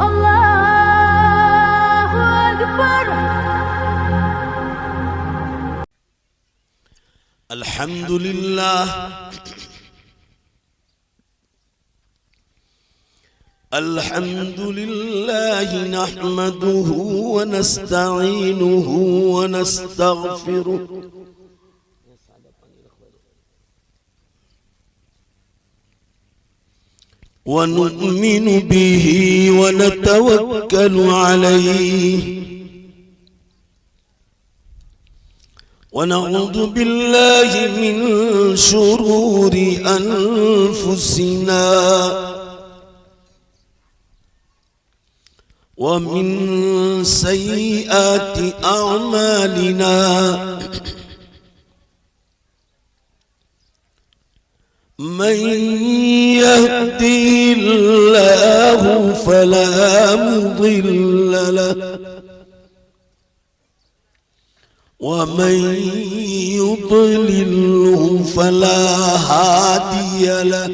अल्लाहु अकबर। अल्हम्दुलिल्लाह अल्हम्दुलिल्लाह नहमदुहु व नस्तईनुहु व नस्तगफिरुहु व नु'मिनु बिही व नतवक्कलु अलैहि व नऊज़ु बिल्लाहि मिन शुरूरि अनफुसिना वमिन सय्यिआति अअमालिना मन यहदिहिल्लाहु फला मुदिल्ल लहु वमन युद्लिल्हु फला हादिय लहु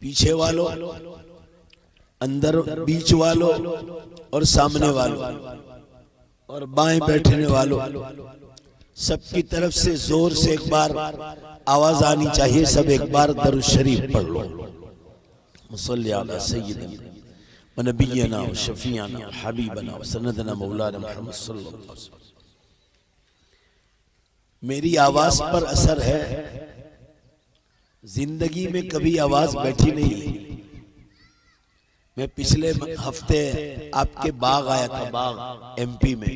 पीछे वालों, अंदर बीच वालों और सामने वालों और बाएं बैठने वालों सबकी तरफ से जोर से एक बार आवाज आनी चाहिए। सब एक बार दरूद शरीफ पढ़ लो। मुसल्ली अला सय्यिदना व नबियना व शफीअना व हबीबना व सनदना मौलाना मुहम्मद सल्लल्लाहु अलैहि वसल्लम। मेरी आवाज पर असर है। जिंदगी में कभी आवाज बैठी नहीं। मैं पिछले हफ्ते आपके बाग आया था, बाग एमपी में।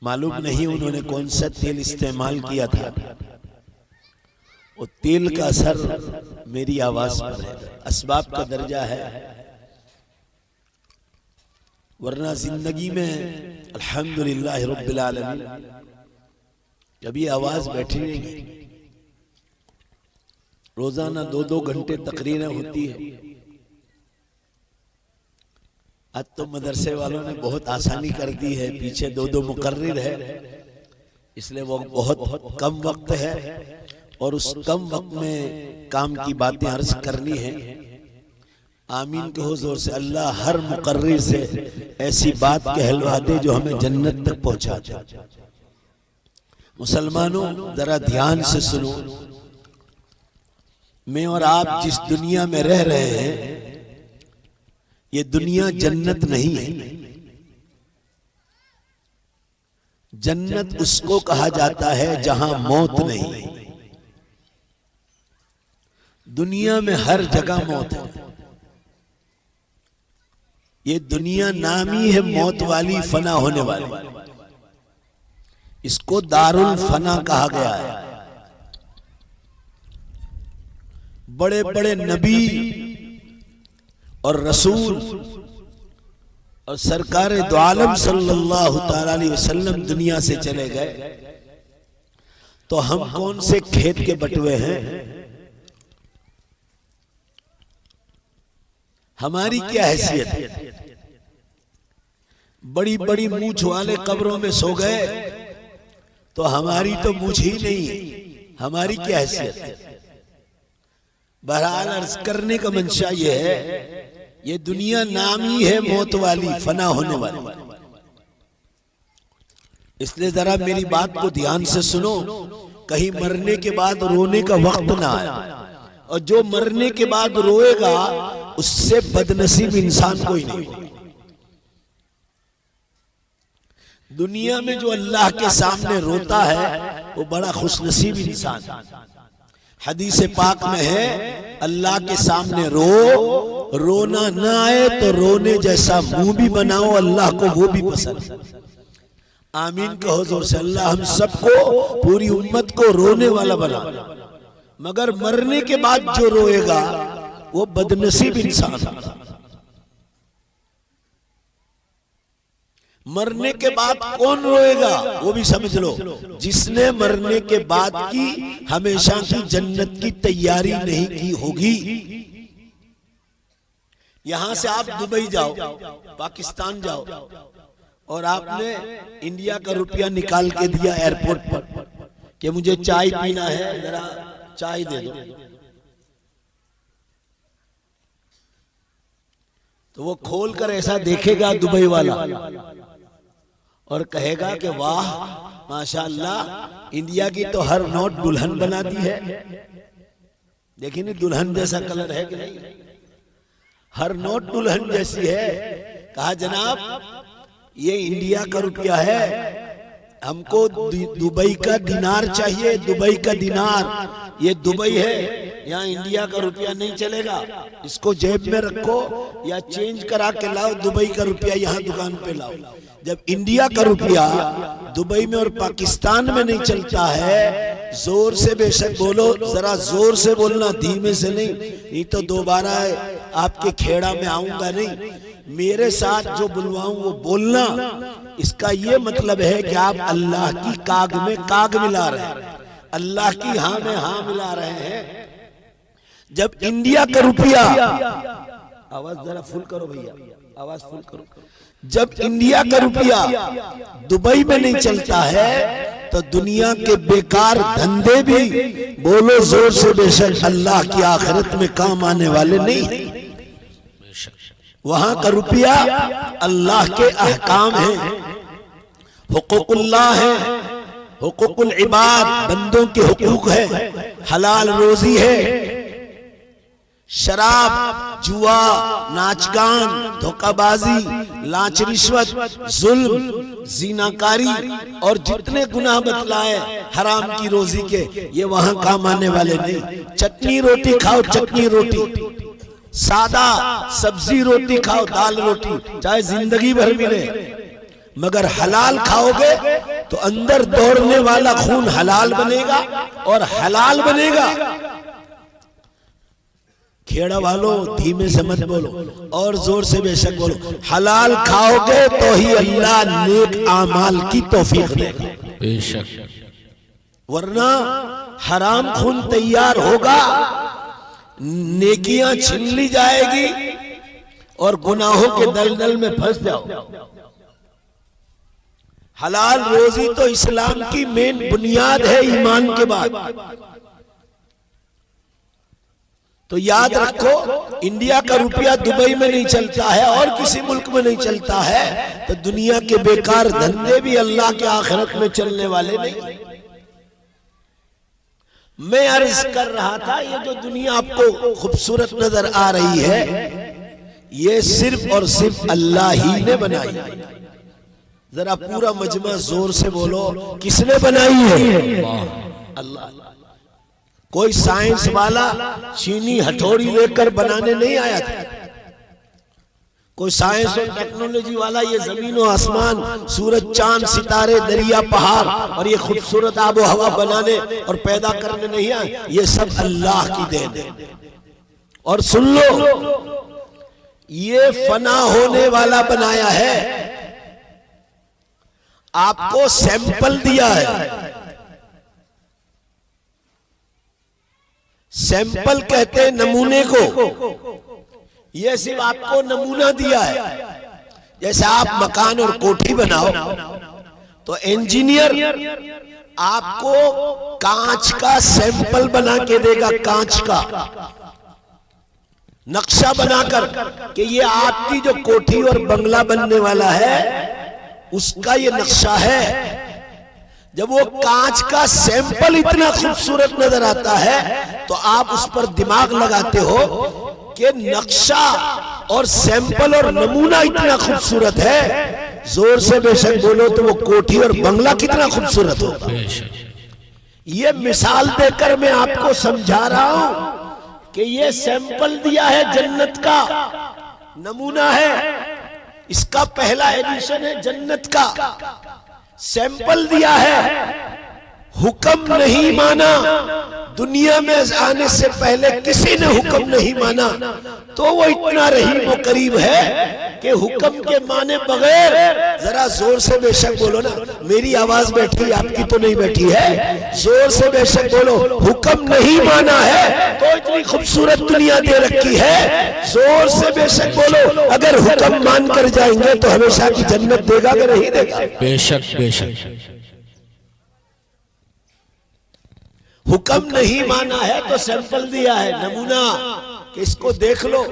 मालूम नहीं उन्होंने कौन सा तेल इस्तेमाल किया था। वो तेल का असर मेरी आवाज पर है। असबाब का दर्जा है, वरना जिंदगी में अल्हम्दुलिल्लाह रब्बिल आलमीन कभी आवाज बैठी नहीं। रोजाना 2-2 घंटे तकरीरें होती है। आज तो मदरसे वालों ने बहुत आसानी कर दी है, पीछे 2-2 मुकर्रिर है, इसलिए वो बहुत कम वक्त है और उस कम वक्त में काम की बातें अर्ज करनी है। आमीन कहो जोर से। अल्लाह हर मुकर्रिर से ऐसी बात कहलवा दे जो हमें जन्नत तक पहुंचा दे। मुसलमानों जरा ध्यान से सुनो, मैं और आप जिस दुनिया में रह रहे हैं ये दुनिया जन्नत नहीं है। जन्नत उसको कहा जाता है जहां मौत नहीं। दुनिया में हर जगह मौत है। ये दुनिया नामी है मौत वाली, फना होने वाली। इसको दारुल फना कहा गया है। बड़े बड़े नबी और रसूल और सरकार दो आलम सल्लल्लाहु ताला अलैहि वसल्लम दुनिया से चले गए, तो हम कौन से खेत के बटुए हैं? हमारी क्या हैसियत है? बड़ी बड़ी मूछ वाले कब्रों में सो गए तो हमारी तो मूछ ही नहीं है, हमारी क्या हैसियत है? बहरहाल अर्ज करने का मंशा ये है, ये दुनिया नामी है मौत वाली, फना होने वाली। इसलिए जरा मेरी बात को ध्यान से सुनो, कहीं मरने के बाद रोने का वक्त ना आए। और जो मरने के बाद रोएगा उससे बदनसीब इंसान कोई नहीं। दुनिया में जो अल्लाह के सामने रोता है वो बड़ा खुशनसीब इंसान। हदीस पाक में है, अल्लाह के सामने रोना ना आए तो रोने जैसा मुंह भी बनाओ, अल्लाह को वो भी पसंद। आमीन कहो जोर से। अल्लाह हम सबको, पूरी उम्मत को रोने वाला बना। मगर मरने के बाद जो रोएगा वो बदनसीब इंसान। मरने के बाद कौन रोएगा वो भी समझ लो, जिसने मरने के बाद की हमेशा की जन्नत की तैयारी नहीं की होगी। यहां से आप दुबई जाओ, पाकिस्तान जाओ और आपने इंडिया का रुपया निकाल के दिया एयरपोर्ट पर कि मुझे चाय पीना है, जरा चाय दे दो, तो वो खोल कर ऐसा देखेगा दुबई वाला और कहेगा कि वाह माशाअल्लाह, इंडिया की तो हर नोट दुल्हन बना दी है। देखिए नहीं दुल्हन जैसा कलर है कि नहीं? हर नोट दुल्हन जैसी है। कहा जनाब ये इंडिया का रुपया है, हमको दुबई का दिनार चाहिए, दुबई का दिनार। ये दुबई है, यहाँ इंडिया का रुपया नहीं चलेगा, इसको जेब में रखो या चेंज करा के लाओ, दुबई का रुपया यहाँ दुकान पे लाओ। जब इंडिया का रुपया दुबई में और पाकिस्तान में नहीं चलता है, जोर से बेशक बोलो, जरा जोर से बोलना, धीमे से नहीं तो दोबारा आपके खेड़ा में आऊंगा नहीं। मेरे साथ जो बुलवाऊं वो बोलना। इसका ये मतलब है कि आप अल्लाह की काग में काग मिला रहे हैं, अल्लाह की हाँ में हाँ मिला रहे हैं। जब इंडिया का रुपया, आवाज जरा फुल करो भैया, आवाज फुल करो। जब इंडिया का रुपया दुबई में नहीं चलता है तो दुनिया के बेकार धंधे भी, बोलो जोर से बेशक, अल्लाह की आखिरत में काम आने वाले नहीं। वहां का रुपया अल्लाह के अहकाम है, हुकूकुल्लाह है, हुकूकुल इबाद, बंदों के हुकूक है, हलाल रोजी है। शराब, जुआ, नाचगान, धोखाबाजी, लांच रिश्वत, जुल्म, जीनाकारी और जितने गुनाह बतलाए हराम की रोजी के, ये वहां काम आने वाले नहीं। चटनी रोटी खाओ, चटनी रोटी, सादा सब्जी रोटी खाओ, दाल रोटी, चाहे जिंदगी भर मिले, मगर हलाल खाओगे तो अंदर दौड़ने वाला खून हलाल बनेगा और हलाल बनेगा। खेड़ा वालों धीमे से मत बोलो और जोर से बेशक बोलो। हलाल खाओगे तो ही अल्लाह नेक आमाल की तौफीक देगा, बेशक। वरना हराम खून तैयार होगा नेकियां छीन ली जाएगी और गुनाहों के दलदल में फंस जाओ। हलाल रोजी तो इस्लाम की मेन बुनियाद है ईमान के बाद। तो याद रखो, इंडिया का रुपया दुबई में नहीं चलता है और किसी मुल्क में नहीं चलता है, तो दुनिया के बेकार धंधे भी अल्लाह के आखिरत में चलने वाले नहीं। मैं अर्ज कर रहा था, ये जो दुनिया आपको खूबसूरत नजर आ रही है, ये सिर्फ और सिर्फ अल्लाह ही ने बनाई है। जरा पूरा मजमा जोर से बोलो, किसने बनाई है? अल्लाह। कोई साइंस वाला चीनी हथौड़ी लेकर बनाने नहीं आया था। कोई साइंस और टेक्नोलॉजी वाला ये जमीन और आसमान, सूरज, चांद, सितारे, दरिया, पहाड़ और ये खूबसूरत आबो हवा बनाने और पैदा करने नहीं आया। ये सब अल्लाह की देन है। और सुन लो, ये फना होने वाला बनाया है। आपको सैंपल दिया है। सैंपल कहते हैं नमूने को। यह सिर्फ आपको नमूना दिया है। जैसे आप मकान और कोठी बनाओ तो इंजीनियर आपको कांच का सैंपल बना के देगा, कांच का नक्शा बनाकर कि ये आपकी जो कोठी और बंगला बनने वाला है उसका ये नक्शा है। जब वो कांच का सैंपल इतना खूबसूरत नजर आता है तो आप उस पर दिमाग लगाते हो कि नक्शा और सैंपल और नमूना इतना खूबसूरत है। जोर से बेशक बोलो तो वो कोठी और बंगला कितना खूबसूरत होगा। ये मिसाल देकर मैं आपको समझा रहा हूं कि ये सैंपल दिया है, जन्नत का नमूना है, इसका पहला एडिशन है जन्नत का। सैंपल दिया है, हुक्म नहीं माना। दुनिया में आने से पहले किसी ने हुक्म नहीं माना, तो वो इतना रहीम और करीम है कि हुक्म के माने बगैर, जरा जोर से बेशक बोलो ना, मेरी आवाज बैठी, आपकी तो नहीं बैठी है। जोर से बेशक बोलो, हुक्म नहीं माना है तो इतनी खूबसूरत दुनिया दे रखी है। जोर से बेशक बोलो, अगर हुक्म मान कर जाएंगे तो हमेशा की जन्नत देगा कि नहीं देगा? बेशक बेशक। हुक्म नहीं माना है तो सैंपल दिया है, नमूना, कि इसको देख लो।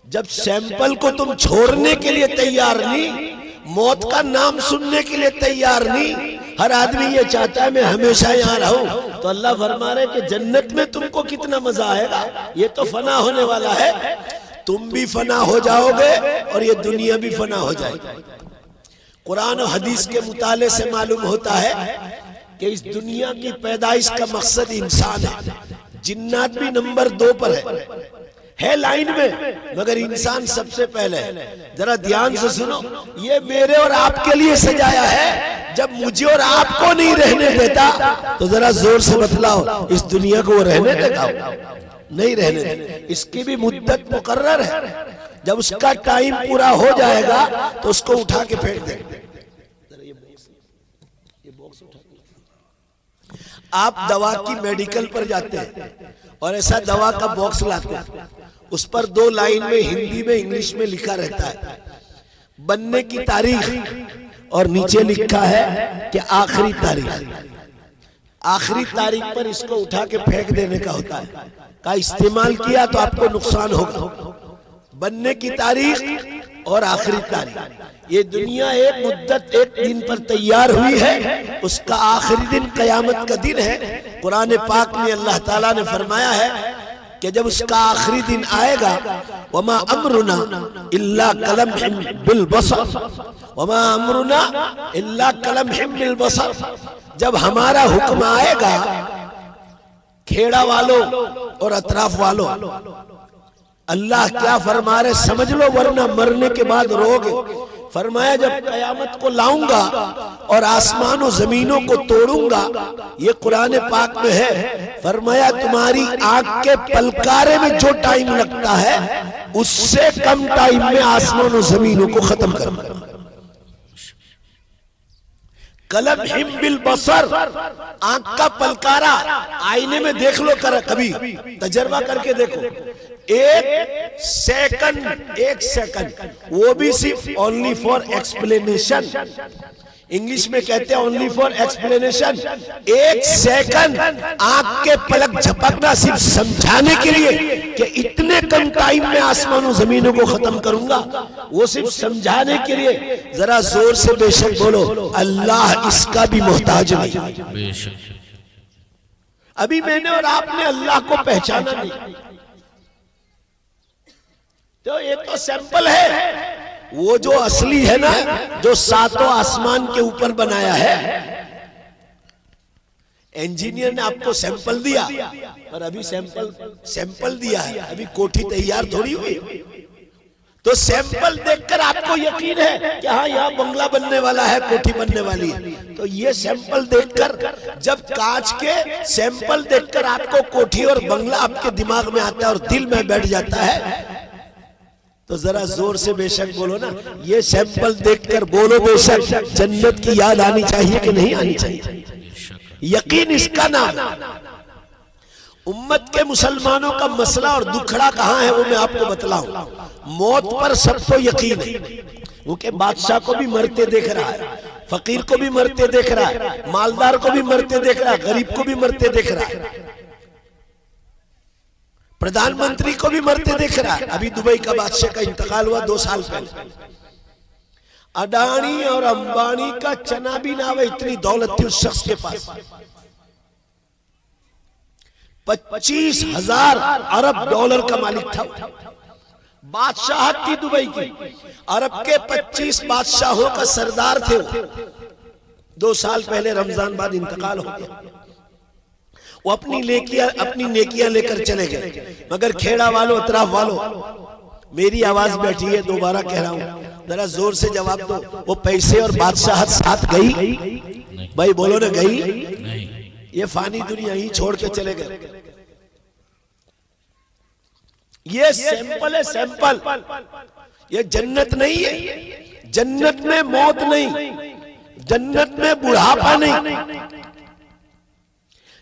जब सैंपल को तुम छोड़ने के लिए तैयार नहीं, मौत का नाम सुनने के लिए तैयार नहीं, हर आदमी ये चाहता है मैं हमेशा यहाँ रहूं, तो अल्लाह फरमा रहे कि जन्नत में तुमको कितना मजा आएगा। ये तो फना होने वाला है, तुम भी फना हो जाओगे और ये दुनिया भी फना हो जाएगी। कुरान और हदीस के मुताले से मालूम होता है कि इस दुनिया की पैदाइश का मकसद इंसान है। जिन्नात भी नंबर 2 पर है लाइन में, मगर इंसान सबसे पहले है। जरा ध्यान से सुनो, ये मेरे और आपके लिए सजाया है। जब मुझे और आपको नहीं रहने देता तो जरा जोर से बतलाओ, इस दुनिया को वो रहने देगा? नहीं रहने देगा। इसकी भी मुद्दत मुकर्रर है। जब उसका टाइम पूरा हो जाएगा तो उसको उठा के फेंक देंगे। आप दवा की मेडिकल पर जाते हैं और ऐसा दवा का बॉक्स लाते हैं, उस पर 2 लाइन में हिंदी में इंग्लिश में लिखा रहता है बनने की तारीख और नीचे लिखा है कि आखिरी तारीख। आखिरी तारीख पर इसको उठा के फेंक देने का होता है। का इस्तेमाल किया तो आपको नुकसान होगा। बनने की तारीख और आखिरी तारीख, ये दुनिया एक मुद्दत, एक दिन पर तैयार हुई है, उसका आखिरी दिन कयामत का दिन है। कुरान पाक में अल्लाह ताला ने फरमाया है कि जब उसका आखिरी दिन आएगा, वमा अमरुना इल्ला कलमहिम बिल बसर, वमा अमरुना इल्ला कलमहिम बिल बसर। जब हमारा हुक्म आएगा, खेड़ा वालों और अतराफ वालों, अल्लाह क्या फरमा रहे समझ लो, वरना मरने के बाद रोगे। फरमाया जब कयामत को लाऊंगा और आसमान और जमीनों को तोड़ूंगा, ये कुरान पाक में है। फरमाया तुम्हारी आंख के पलकारे में जो टाइम लगता है उससे कम टाइम में आसमान और जमीनों को खत्म कर। कलम हिम बिल बसर, आंख का पलकारा आईने में देख लो, कर कभी तजर्बा करके देखो। एक सेकंड वो भी सिर्फ ओनली फॉर एक्सप्लेनेशन, इंग्लिश में कहते हैं ओनली फॉर एक्सप्लेनेशन। एक सेकंड आंख के पलक झपकना सिर्फ समझाने के लिए कि इतने कम टाइम में आसमानों जमीनों को खत्म करूंगा, वो सिर्फ समझाने के लिए। जरा जोर से बेशक बोलो, अल्लाह इसका भी मोहताज नहीं। बेशक। अभी मैंने और आपने अल्लाह को पहचाना नहीं, तो ये तो सैंपल है। वो जो असली है ना, जो सातों आसमान के ऊपर बनाया है, इंजीनियर ने आपको सैंपल दिया, और अभी सैंपल दिया है, अभी कोठी तैयार थोड़ी हुई। तो सैंपल देखकर आपको यकीन है कि हाँ यहाँ बंगला बनने वाला है, कोठी बनने वाली है। तो ये सैंपल देखकर, जब कांच के सैंपल देखकर आपको कोठी और बंगला आपके दिमाग में आता है और दिल में बैठ जाता है, तो जरा जोर से बेशक बोलो ना। ये सैंपल देखकर बोलो बेशक, जन्नत की याद आनी चाहिए कि नहीं आनी चाहिए? यकीन इसका नाम। उम्मत के मुसलमानों का मसला और दुखड़ा कहां है वो मैं आपको बतलाऊं। मौत पर सबको यकीन है, क्योंकि बादशाह को भी मरते देख रहा है, फकीर को भी मरते देख रहा है, मालदार को भी मरते देख रहा है, गरीब को भी मरते देख रहा है, प्रधानमंत्री को भी मरते देख रहा है। अभी दुबई का बादशाह का इंतकाल हुआ 2 साल पहले। अडानी और अंबानी का चना भी ना, इतनी दौलत थी उस शख्स के पास। 25,000 अरब डॉलर का मालिक था, बादशाह थी दुबई की। अरब के 25 बादशाहों का सरदार थे वो। 2 साल पहले रमजान बाद इंतकाल हो गया। वो अपनी नेकियां लेकर चले गए, मगर खेड़ा वालों, अतराफ वालों, मेरी आवाज बैठी है, दोबारा कह रहा हूं, जरा जोर से जवाब दो। वो पैसे और बादशाहत साथ गई? भाई बोलो ना, गई? नहीं। ये फानी दुनिया ही छोड़ के चले गए। ये सैंपल है, सैंपल। ये जन्नत नहीं है। जन्नत में मौत नहीं, जन्नत में बुढ़ापा नहीं,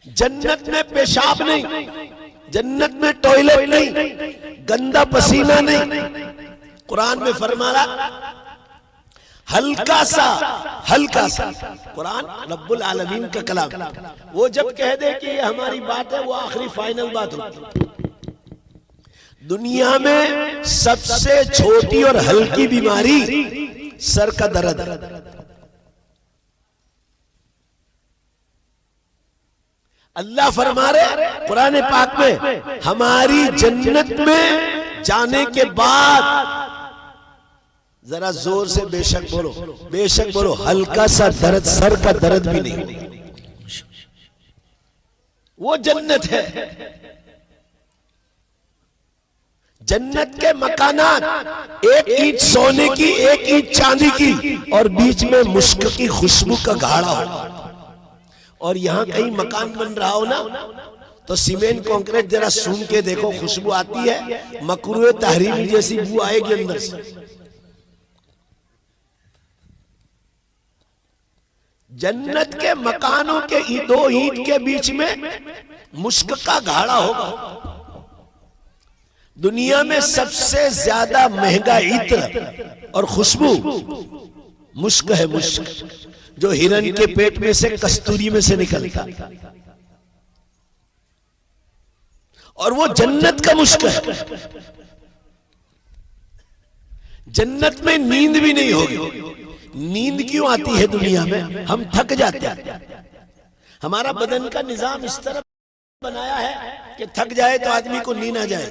जन्नत में पेशाब नहीं, जन्नत में टॉयलेट नहीं, गंदा पसीना नहीं। कुरान में फरमाया हल्का सा। कुरान रब्बुल आलमीन का कलाम, वो जब कह दे कि ये हमारी बात है, वो आखिरी फाइनल बात होती है। दुनिया में सबसे छोटी और हल्की बीमारी सर का दर्द। अल्लाह फरमा रहे कुरान पाक में, हमारी जन्नत में जाने के बाद, जरा जोर से बेशक बोलो, हल्का सा दर्द, सर का दर्द भी नहीं। वो जन्नत है। जन्नत के मकानात, एक ईंट सोने की, एक ईंट चांदी की, और बीच में मुश्क की खुशबू का घाड़ा हो। और यहां कहीं मकान बन रहा हो ना, तो सीमेंट कंक्रीट जरा सूंघ के देखो, खुशबू आती है, मकरूह तहरीमी जैसी बू आएगी अंदर से। जन्नत के मकानों के 2 ईंट के बीच में मुश्क का घाड़ा होगा। दुनिया में सबसे ज्यादा महंगा इत्र और खुशबू मुश्क है, मुश्क, जो हिरन के पेट में से, कस्तूरी में से निकलता, और वो जन्नत का मुश्क है। जन्नत में नींद भी नहीं होगी। नींद क्यों आती है दुनिया में? हम थक जाते हैं। हमारा बदन का निजाम इस तरह बनाया है कि थक जाए तो आदमी को नींद आ जाए।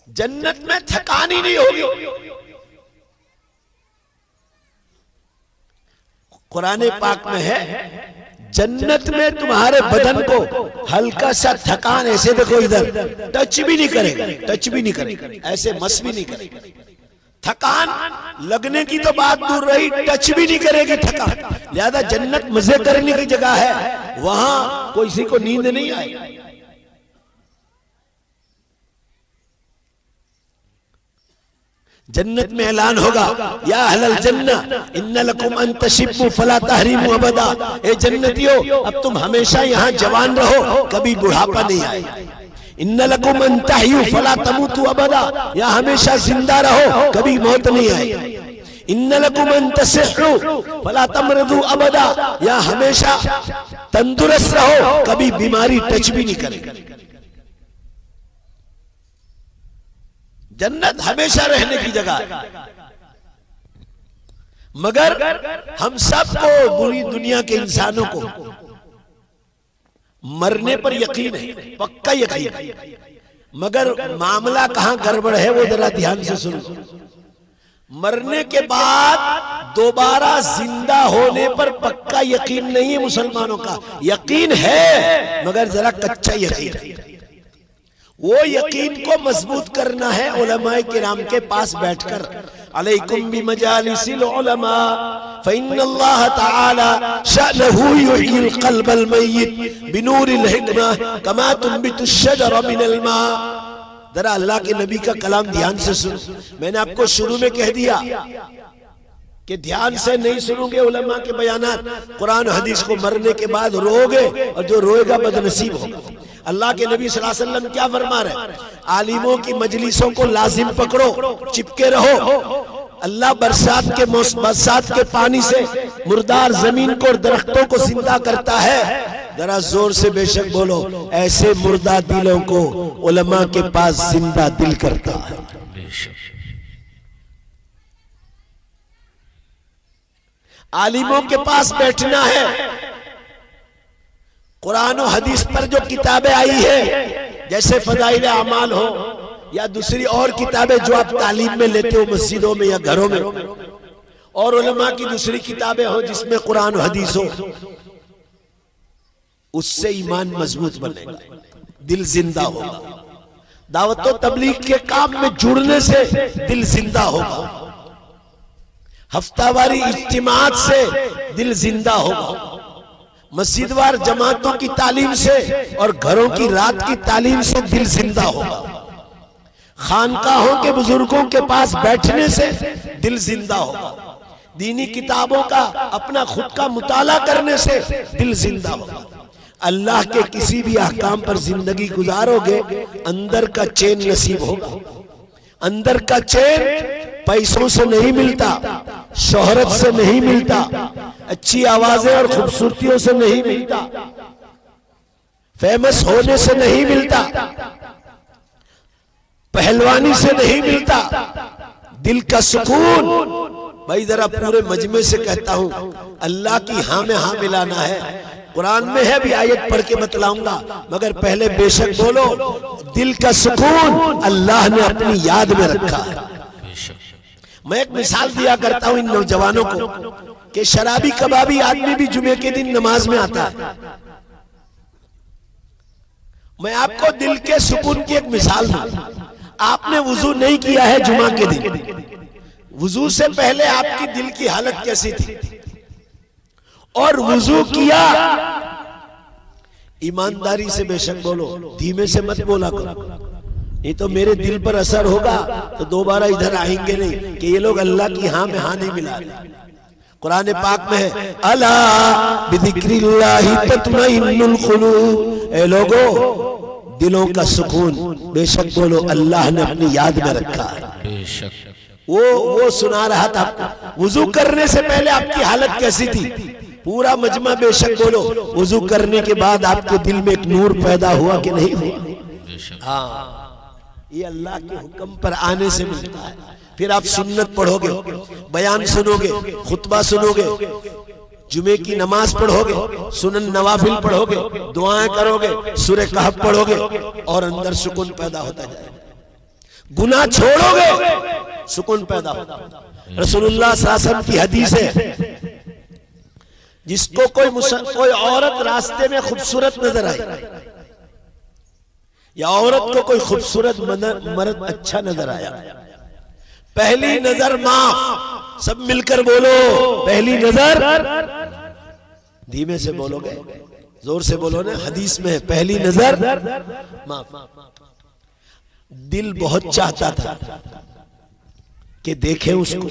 जन्नत में थकान ही नहीं होगी। कुरान पाक में है, जन्नत में तुम्हारे बदन को हल्का सा थकान, ऐसे देखो इधर, टच भी नहीं करेगा, ऐसे मस भी नहीं करेगा। थकान लगने की तो बात दूर रही, टच भी नहीं करेगी थकान। लिहाजा जन्नत मजे करने की जगह है, वहां किसी को नींद नहीं आएगी। जन्नत में ऐलान होगा, या अहलल जन्ना इन्ना लकुम अन तशिब्बु फला तहरीमु अबदा, ए जन्नतियों अब तुम हमेशा यहाँ जवान रहो, कभी बुढ़ापा नहीं आएगा। इन्ना लकुम अन तहयु फला तमूतु अबदा, या हमेशा जिंदा रहो, कभी मौत नहीं आएगी। इन्ना लकुम अन तसिहु फला तमरदु अबदा, या हमेशा तंदुरुस्त रहो, कभी बीमारी टच भी नहीं करेगी। जन्नत हमेशा रहने की जगह है, मगर हम सबको पूरी दुनिया के इंसानों को मरने पर यकीन है, पक्का यकीन है, मगर मामला कहां गड़बड़ है वो जरा ध्यान से सुनो। मरने के बाद दोबारा जिंदा होने पर पक्का यकीन नहीं है मुसलमानों का, यकीन है मगर जरा कच्चा यकीन है। वो यकीन को मजबूत करना है उलमाए किराम के पास बैठकर। अलैकुम बिमजालिसिल उलमा फइन्नल्लाह तआला शअनहु युhyil क़ल्बल मय्यित बिनूरिल हिकमा कमा तुंबितुश शजर मिनल मा। जरा अल्लाह के नबी का कलाम ध्यान से सुनो। मैंने आपको शुरू में कह दिया कि ध्यान से नहीं सुनोगे उलमा के बयानात, कुरान हदीस को मरने के बाद रोओगे और जो रोएगा बदनसीब होगा। अल्लाह के नबी सल्लल्लाहु अलैहि वसल्लम क्या फरमा रहे? आलिमों की मजलिसों को लाजिम पकड़ो, चिपके रहो। अल्लाह बरसात के पानी से मुर्दार जमीन को और दरख्तों को जिंदा करता है। जरा जोर से बेशक बोलो, ऐसे मुर्दा दिलों को उलमा के पास जिंदा दिल करता है। आलिमों के पास बैठना है। कुरान और हदीस पर जो किताबें आई है, जैसे फदाइल अमाल हो या दूसरी और किताबें जो आप तालीम में लेते हो मस्जिदों में या घरों में, और उलमा की दूसरी किताबें हो जिसमें कुरान और हदीस हो, उससे ईमान मजबूत बनेगा, दिल जिंदा होगा। दावत व तबलीग के काम में जुड़ने से दिल जिंदा होगा। हफ्तावारी इज्तिमात से दिल जिंदा होगा। मस्जिदवार जमातों की तालीम से और घरों की रात की तालीम से दिल जिंदा होगा। खानकाहों के बुजुर्गों के पास बैठने से दिल जिंदा होगा। दीनी किताबों का अपना खुद का मुताला करने से दिल जिंदा होगा। अल्लाह के किसी भी अहकाम पर जिंदगी गुजारोगे, अंदर का चैन नसीब होगा। अंदर का चैन पैसों से नहीं मिलता, शोहरत से नहीं मिलता, अच्छी आवाजें और खूबसूरतियों से नहीं मिलता, फेमस होने से नहीं मिलता, पहलवानी से नहीं मिलता। दिल का सुकून, भाई जरा पूरे मजमे से कहता हूं, अल्लाह की हाँ में हाँ मिलाना है। कुरान में है भी, आयत पढ़ के बतलाऊंगा, मगर पहले बेशक बोलो, दिल का सुकून अल्लाह ने अपनी याद में रखा है। मैं एक मिसाल दिया करता हूं इन नौजवानों को कि शराबी कबाबी आदमी भी जुमे के दिन नमाज में आता है। मैं आपको दिल के सुकून की एक मिसाल दूं। आपने वुजू नहीं किया है जुमा के दिन, वुजू से पहले आपकी दिल की हालत कैसी थी? और वुजू किया, ईमानदारी से बेशक बोलो, धीमे से मत बोला करो, नहीं तो मेरे दिल पर असर होगा तो दोबारा इधर आएंगे नहीं कि ये लोग अल्लाह की हाँ में हाँ नहीं मिला रहे। कुरान पाक में है, अला बिज़िक्रिल्लाहि तत्मइन्नुल कुलूब, ए लोगो दिलों का सुकून बेशक बोलो अल्लाह ने अपनी याद में रखा है। वो सुना रहा था, वुजू करने से पहले आपकी हालत कैसी थी? पूरा मजमा बेशक बोलो, वुजू करने के बाद आपके दिल में एक नूर पैदा हुआ कि नहीं हुआ? हाँ, ये अल्लाह के हुक्म पर आने से मिलता है। फिर आप सुन्नत पढ़ोगे, बयान सुनोगे, खुतबा सुनोगे, जुमे की नमाज पढ़ोगे, सुनन नवाफिल पढ़ोगे, दुआएं करोगे, सूरह कहफ पढ़ोगे और अंदर सुकून पैदा होता जाएगा। गुनाह छोड़ोगे, सुकून पैदा होता है। रसूलुल्लाह सल्लल्लाहु अलैहि वसल्लम की हदीस है, जिसको कोई औरत रास्ते में खूबसूरत नजर आई या औरत को कोई खूबसूरत मर्द अच्छा नजर आया, पहली नजर माफ। सब मिलकर बोलो, पहली नजर, धीमे से बोलोगे, जोर से बोलो ना। हदीस में पहली नजर माफ। दिल बहुत चाहता था कि देखे उसको,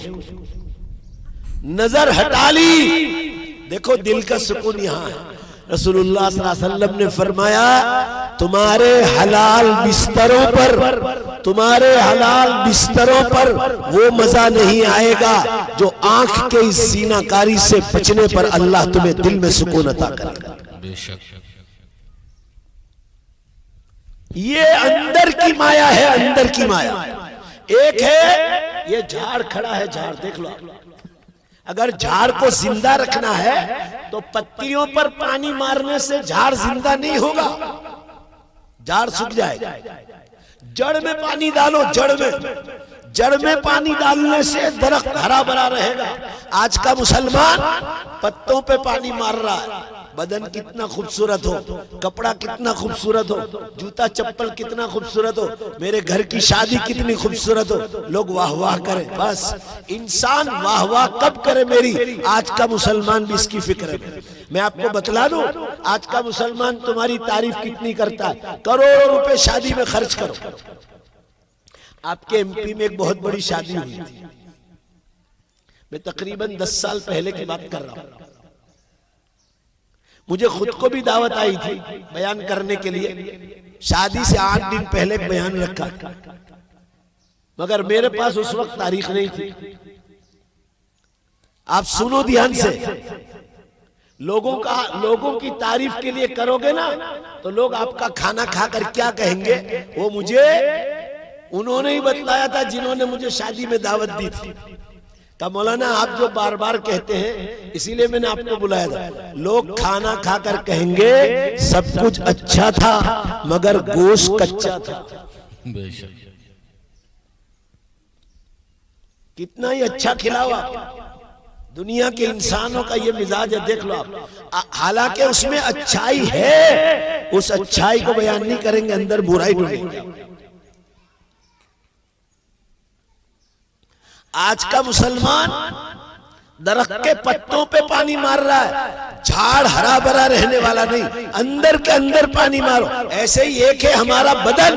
नजर हटा ली, देखो दिल का सुकून यहां है। रसूलुल्लाह सल्लल्लाहु अलैहि वसल्लम ने फरमाया, तुम्हारे हलाल बिस्तरों पर, तुम्हारे हलाल बिस्तरों पर वो मजा नहीं आएगा जो आंख के इस ज़ीनाकारी से बचने पर अल्लाह तुम्हें दिल में सुकून अता करेगा। बेशक। ये अंदर की माया है, अंदर की माया। एक है ये झाड़ खड़ा है, झाड़ देख लो, अगर झाड़ को जिंदा रखना है तो पत्तियों पर पानी मारने से झाड़ जिंदा नहीं होगा, झाड़ सूख जाएगा। जड़ में पानी डालो, जड़ में पानी डालने से दरख्त हरा भरा रहेगा। आज का मुसलमान पत्तों पे पानी मार रहा है। बदन कितना खूबसूरत हो, कपड़ा कितना खूबसूरत हो, जूता चप्पल कितना खूबसूरत हो, मेरे घर की शादी कितनी खूबसूरत हो, लोग वाह वाह करें। बस इंसान वाह वाह कब करे मेरी, आज का मुसलमान भी इसकी फिक्र है। मैं आपको बतला दूं, आज का मुसलमान तुम्हारी तारीफ कितनी करता है। करोड़ों रुपए शादी में खर्च करो। आपके एमपी में एक बहुत बड़ी शादी हुई थी, मैं तकरीबन 10 साल पहले की बात कर रहा हूं। मुझे खुद को भी दावत आई थी बयान करने के लिए। शादी से 8 दिन पहले बयान रखा, मगर मेरे पास उस वक्त तारीख नहीं थी। आप सुनो ध्यान से, लोगों की तारीफ के लिए करोगे ना तो लोग आपका खाना खाकर क्या कहेंगे, वो मुझे उन्होंने ही बतलाया था जिन्होंने मुझे शादी में दावत दी थी। का मौलाना आप जो बार बार कहते हैं इसीलिए मैंने आपको बुलाया था। लोग खाना खाकर कहेंगे सब कुछ अच्छा था मगर गोश्त कच्चा था। बेशक। कितना ही अच्छा खिलावा। दुनिया के इंसानों का ये मिजाज है, देख लो आप। हालांकि उसमें अच्छाई है, उस अच्छाई को बयान नहीं करेंगे, अंदर बुराई ढूंढेंगे। आज का मुसलमान दरख्त के पत्तों पे पानी मार रहा है, झाड़ हरा भरा रहने वाला नहीं, अंदर के अंदर पानी मारो। ऐसे ही एक है हमारा बदन,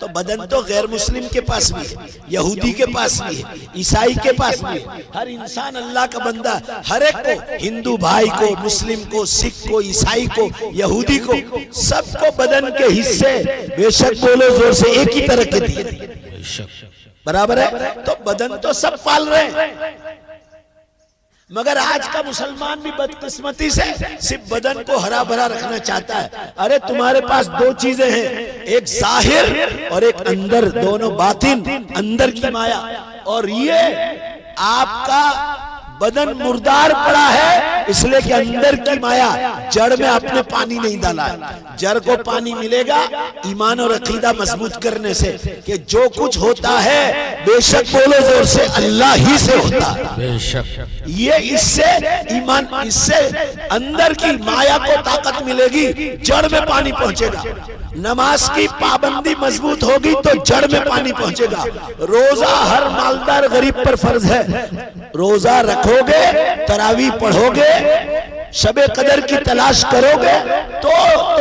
तो बदन तो गैर मुस्लिम के पास भी है, यहूदी के पास भी है, ईसाई के पास भी है। हर इंसान अल्लाह का बंदा, हर एक को, हिंदू भाई को, मुस्लिम को, सिख को, ईसाई को, यहूदी को, सबको बदन के हिस्से बेशक बोलो जोर से एक ही तरह के दिए, बराबर है। तो बदन तो सब पाल रहे हैं, मगर आज का मुसलमान भी बदकिस्मती से सिर्फ बदन को हरा भरा रखना चाहता है। अरे तुम्हारे पास दो चीजें हैं, एक जाहिर और एक अंदर, दोनों बातिन, अंदर की माया। और ये आपका बदन मुर्दार पड़ा है इसलिए कि अंदर की माया, जड़ में आपने पानी नहीं डाला है। जड़ को पानी मिलेगा ईमान और अकीदा मजबूत करने से, कि जो कुछ होता है बेशक बोलो जोर से अल्लाह ही से होता है। बेशक। ये इससे ईमान, इससे अंदर की माया को ताकत मिलेगी, जड़ में पानी पहुंचेगा। नमाज की पाबंदी मजबूत होगी तो जड़ में पानी पहुंचेगा। रोजा हर मालदार गरीब पर फर्ज है। रोजा रखोगे, तरावी पढ़ोगे, शबे कदर की तलाश करोगे तो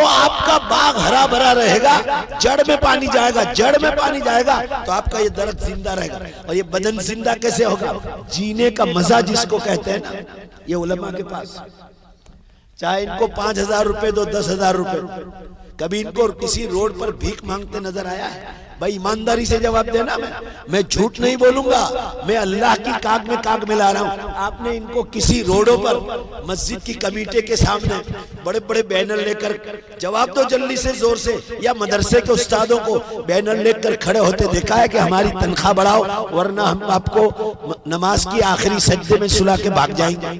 आपका बाग हरा भरा रहेगा। जड़ में पानी जाएगा, जड़ में पानी जाएगा तो आपका ये दरख्त जिंदा रहेगा। और ये बदन जिंदा कैसे होगा? जीने का मजा जिसको कहते हैं ना, ये उलमा के पास, चाहे इनको 5,000 रुपए दो, 10,000 रुपए, कभी इनको किसी रोड पर भीख मांगते नजर आया है? भाई ईमानदारी से जवाब देना। मैं झूठ नहीं बोलूंगा, मैं अल्लाह की काग में काग मिला रहा हूं। आपने इनको किसी रोडों पर मस्जिद की कमेटी के सामने बड़े बड़े बैनर लेकर, जवाब दो जल्दी से जोर से, या मदरसे के उस्तादों को बैनर लेकर खड़े होते देखा है कि हमारी तनख्वाह बढ़ाओ वरना हम आपको नमाज की आखिरी सज्जे में सुला के भाग जाएंगे?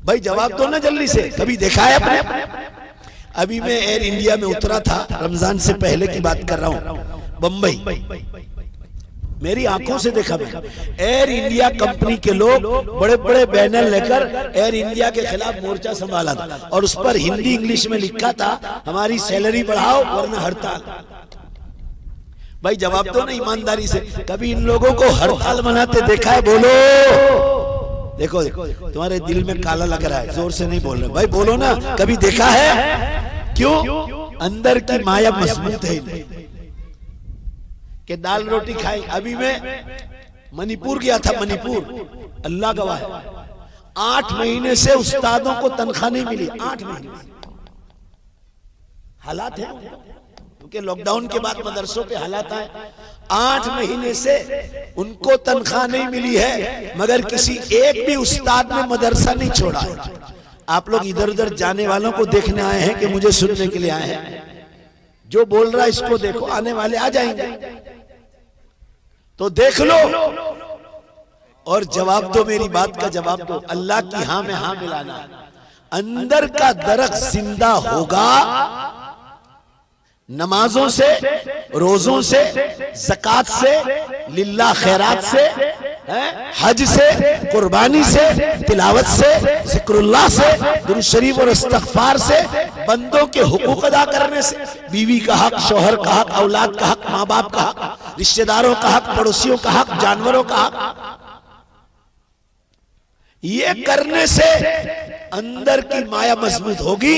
भाई जवाब दो ना जल्दी से, कभी देखा है आपने? अभी मैं एयर इंडिया में उतरा था, रमजान से पहले की बात कर रहा हूं, बंबई। मेरी आंखों से देखा मैं, एयर इंडिया कंपनी के लोग बड़े बड़े बैनर लेकर एयर इंडिया के खिलाफ मोर्चा संभाला था और उस पर हिंदी इंग्लिश में लिखा था हमारी सैलरी बढ़ाओ वरना हड़ताल। भाई जवाब दो ना ईमानदारी से, कभी इन लोगों को हड़ताल मनाते देखा है? बोलो। देखो तुम्हारे दिल में काला लग रहा है, जोर से नहीं बोल रहे भाई, बोलो ना, कभी देखा है? क्यों? अंदर की माया मजबूत है, कि दाल रोटी खाई। अभी मैं मणिपुर गया था, मणिपुर, अल्लाह गवाह है, 8 महीने से उस्तादों को तनख्वाह नहीं मिली। 8 महीने हालात है, क्योंकि लॉकडाउन के बाद मदरसों पे हालात आए। 8 महीने से उनको तनख्वाह नहीं मिली है, मगर किसी एक भी उस्ताद ने मदरसा नहीं छोड़ा है। आप लोग इधर उधर जाने वालों को देखने आए हैं कि मुझे सुनने के लिए आए हैं? जो बोल रहा है इसको देखो, आने वाले आ जाएंगे, तो देख लो और जवाब दो, मेरी बात का जवाब दो। अल्लाह की हां में हां मिलाना। अंदर का दरख्त जिंदा होगा नमाजों से, रोजों से, ज़कात से, लिल्लाह खैरात से, हज से, कुर्बानी से, तिलावत से, जिक्रुल्लाह से, दुरूद शरीफ और इस्तिग़फ़ार से, बंदों के हुकूक अदा करने से, बीवी का हक, शौहर का हक, औलाद का हक, माँ बाप का हक, रिश्तेदारों का हक, पड़ोसियों का हक, जानवरों का हक। ये करने से अंदर की माया मजबूत होगी।